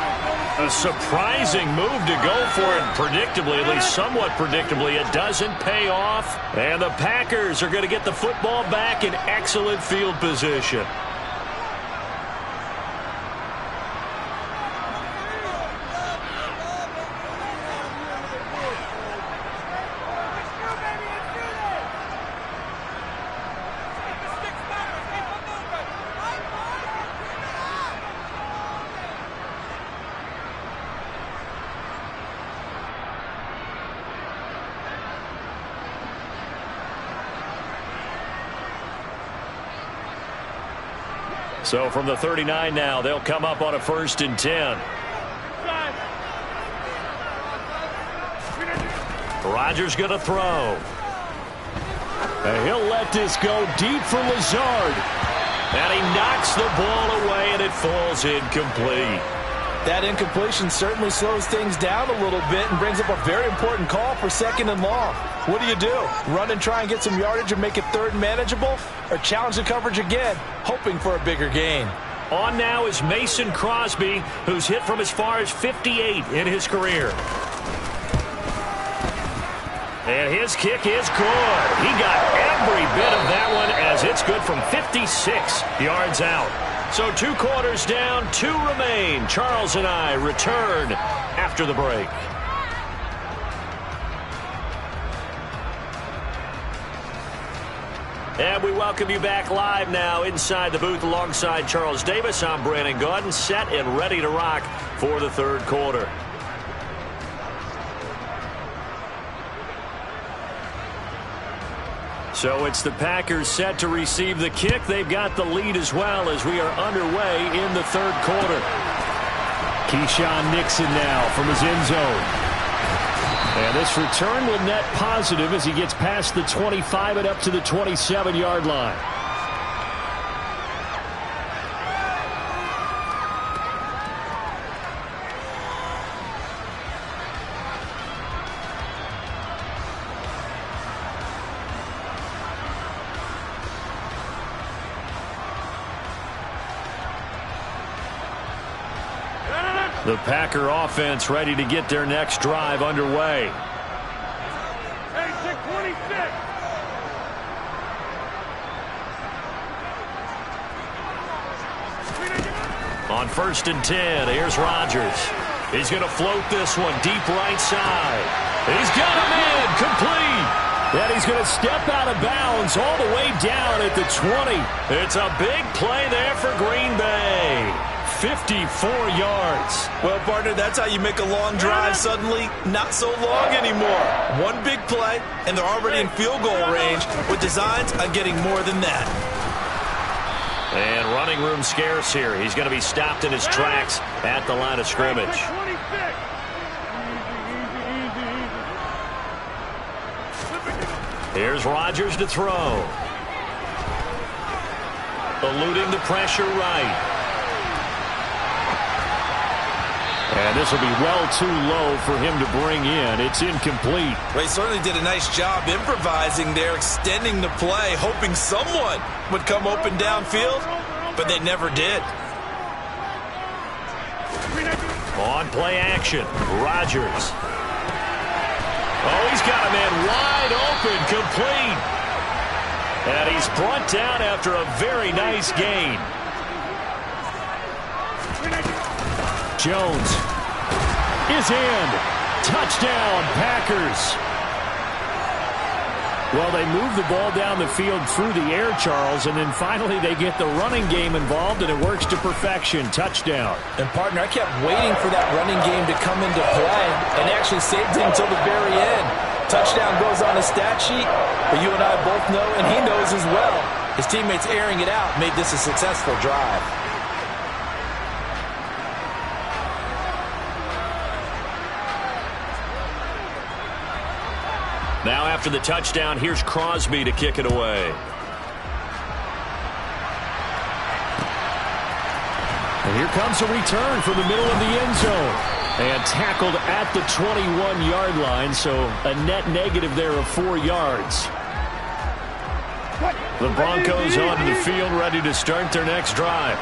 A surprising move to go for it. Predictably, at least somewhat predictably, it doesn't pay off. And the Packers are going to get the football back in excellent field position. So from the 39 now, they'll come up on a 1st and 10. Rodgers going to throw. And he'll let this go deep for Lazard. And he knocks the ball away, and it falls incomplete. That incompletion certainly slows things down a little bit and brings up a very important call for 2nd and long. What do? Run and try and get some yardage and make it 3rd and manageable? Or challenge the coverage again, hoping for a bigger gain? On now is Mason Crosby, who's hit from as far as 58 in his career. And his kick is good. He got every bit of that one as it's good from 56 yards out. So 2 quarters down, 2 remain. Charles and I return after the break. And we welcome you back live now inside the booth alongside Charles Davis. I'm Brandon Gaudin, set and ready to rock for the 3rd quarter. So it's the Packers set to receive the kick. They've got the lead as well as we are underway in the 3rd quarter. Keyshawn Nixon now from his end zone. And this return will net positive as he gets past the 25 and up to the 27-yard line. The Packer offense ready to get their next drive underway. On 1st and 10, here's Rodgers. He's going to float this one deep right side. He's got him in, complete. And he's going to step out of bounds all the way down at the 20. It's a big play there for Green Bay. 54 yards. Well, partner, that's how you make a long drive suddenly not so long anymore. One big play, and they're already in field goal range with designs on getting more than that. And running room scarce here. He's going to be stopped in his tracks at the line of scrimmage. Here's Rodgers to throw. Eluding the pressure right. And this will be well too low for him to bring in. It's incomplete. Well, he certainly did a nice job improvising there, extending the play, hoping someone would come open downfield, but they never did. On play action, Rodgers. Oh, he's got a man wide open, complete. And he's brought down after a very nice gain. Jones is in. Touchdown, Packers. Well, they move the ball down the field through the air, Charles, and then finally they get the running game involved, and it works to perfection. Touchdown. And, partner, I kept waiting for that running game to come into play and actually saved it until the very end. Touchdown goes on the stat sheet, but you and I both know, and he knows as well, his teammates airing it out made this a successful drive. Now after the touchdown, here's Crosby to kick it away. And here comes a return from the middle of the end zone. And tackled at the 21-yard line, so a net negative there of 4 yards. The Broncos onto the field, ready to start their next drive.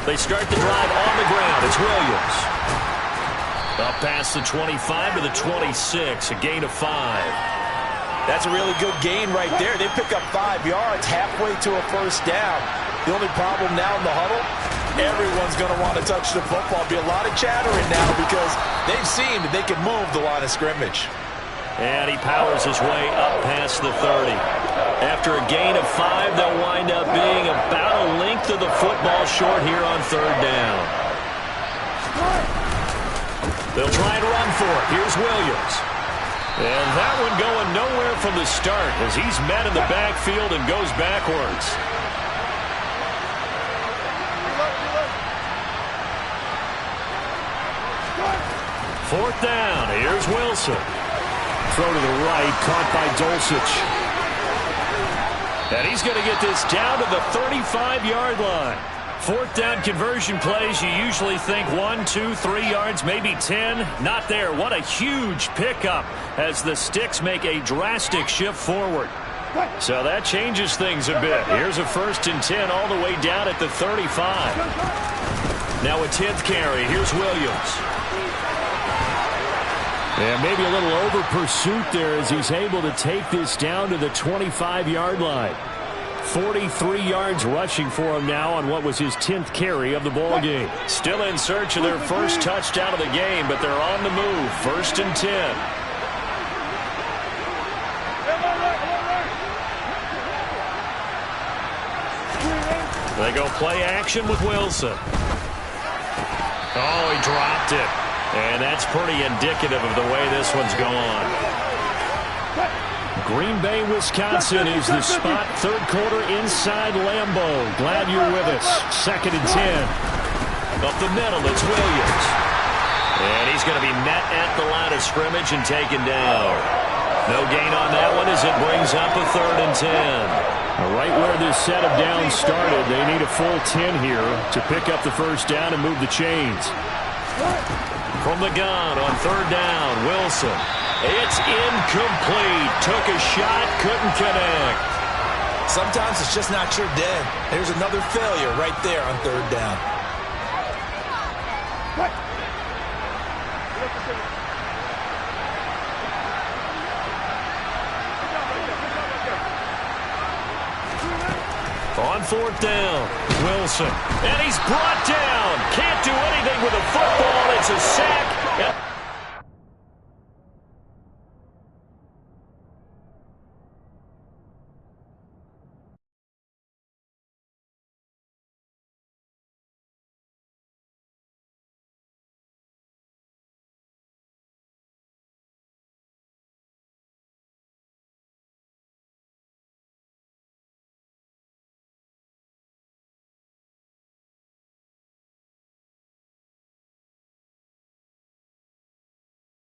They start the drive on the ground. It's Williams. Up past the 25 to the 26, a gain of 5. That's a really good gain right there. They pick up 5 yards halfway to a first down. The only problem now in the huddle, everyone's going to want to touch the football. Be a lot of chattering now because they've seen that they can move the line of scrimmage. And he powers his way up past the 30. After a gain of 5, they'll wind up being about a length of the football short here on third down. They'll try and run for it. Here's Williams. And that one going nowhere from the start as he's met in the backfield and goes backwards. Fourth down. Here's Wilson. Throw to the right, caught by Dulcich. And he's going to get this down to the 35-yard line. Fourth down conversion plays, you usually think 1, 2, 3 yards, maybe 10. Not there. What a huge pickup as the Sticks make a drastic shift forward. So that changes things a bit. Here's a 1st and 10 all the way down at the 35. Now a 10th carry. Here's Williams. And maybe a little over pursuit there as he's able to take this down to the 25-yard line. 43 yards rushing for him now on what was his 10th carry of the ball game. Still in search of their first touchdown of the game, but they're on the move. 1st and 10. They go play action with Wilson. Oh, he dropped it. And that's pretty indicative of the way this one's gone. Green Bay, Wisconsin is the spot. Third quarter inside Lambeau. Glad you're with us. 2nd and 10. Up the middle, it's Williams. And he's going to be met at the line of scrimmage and taken down. No gain on that one as it brings up a 3rd and 10. Right where this set of downs started, they need a full 10 here to pick up the first down and move the chains. From the gun on 3rd down, Wilson. It's incomplete. Took a shot, couldn't connect. Sometimes it's just not your day. There's another failure right there on 3rd down. On 4th down, Wilson. And he's brought down. Can't do anything with the football. It's a sack.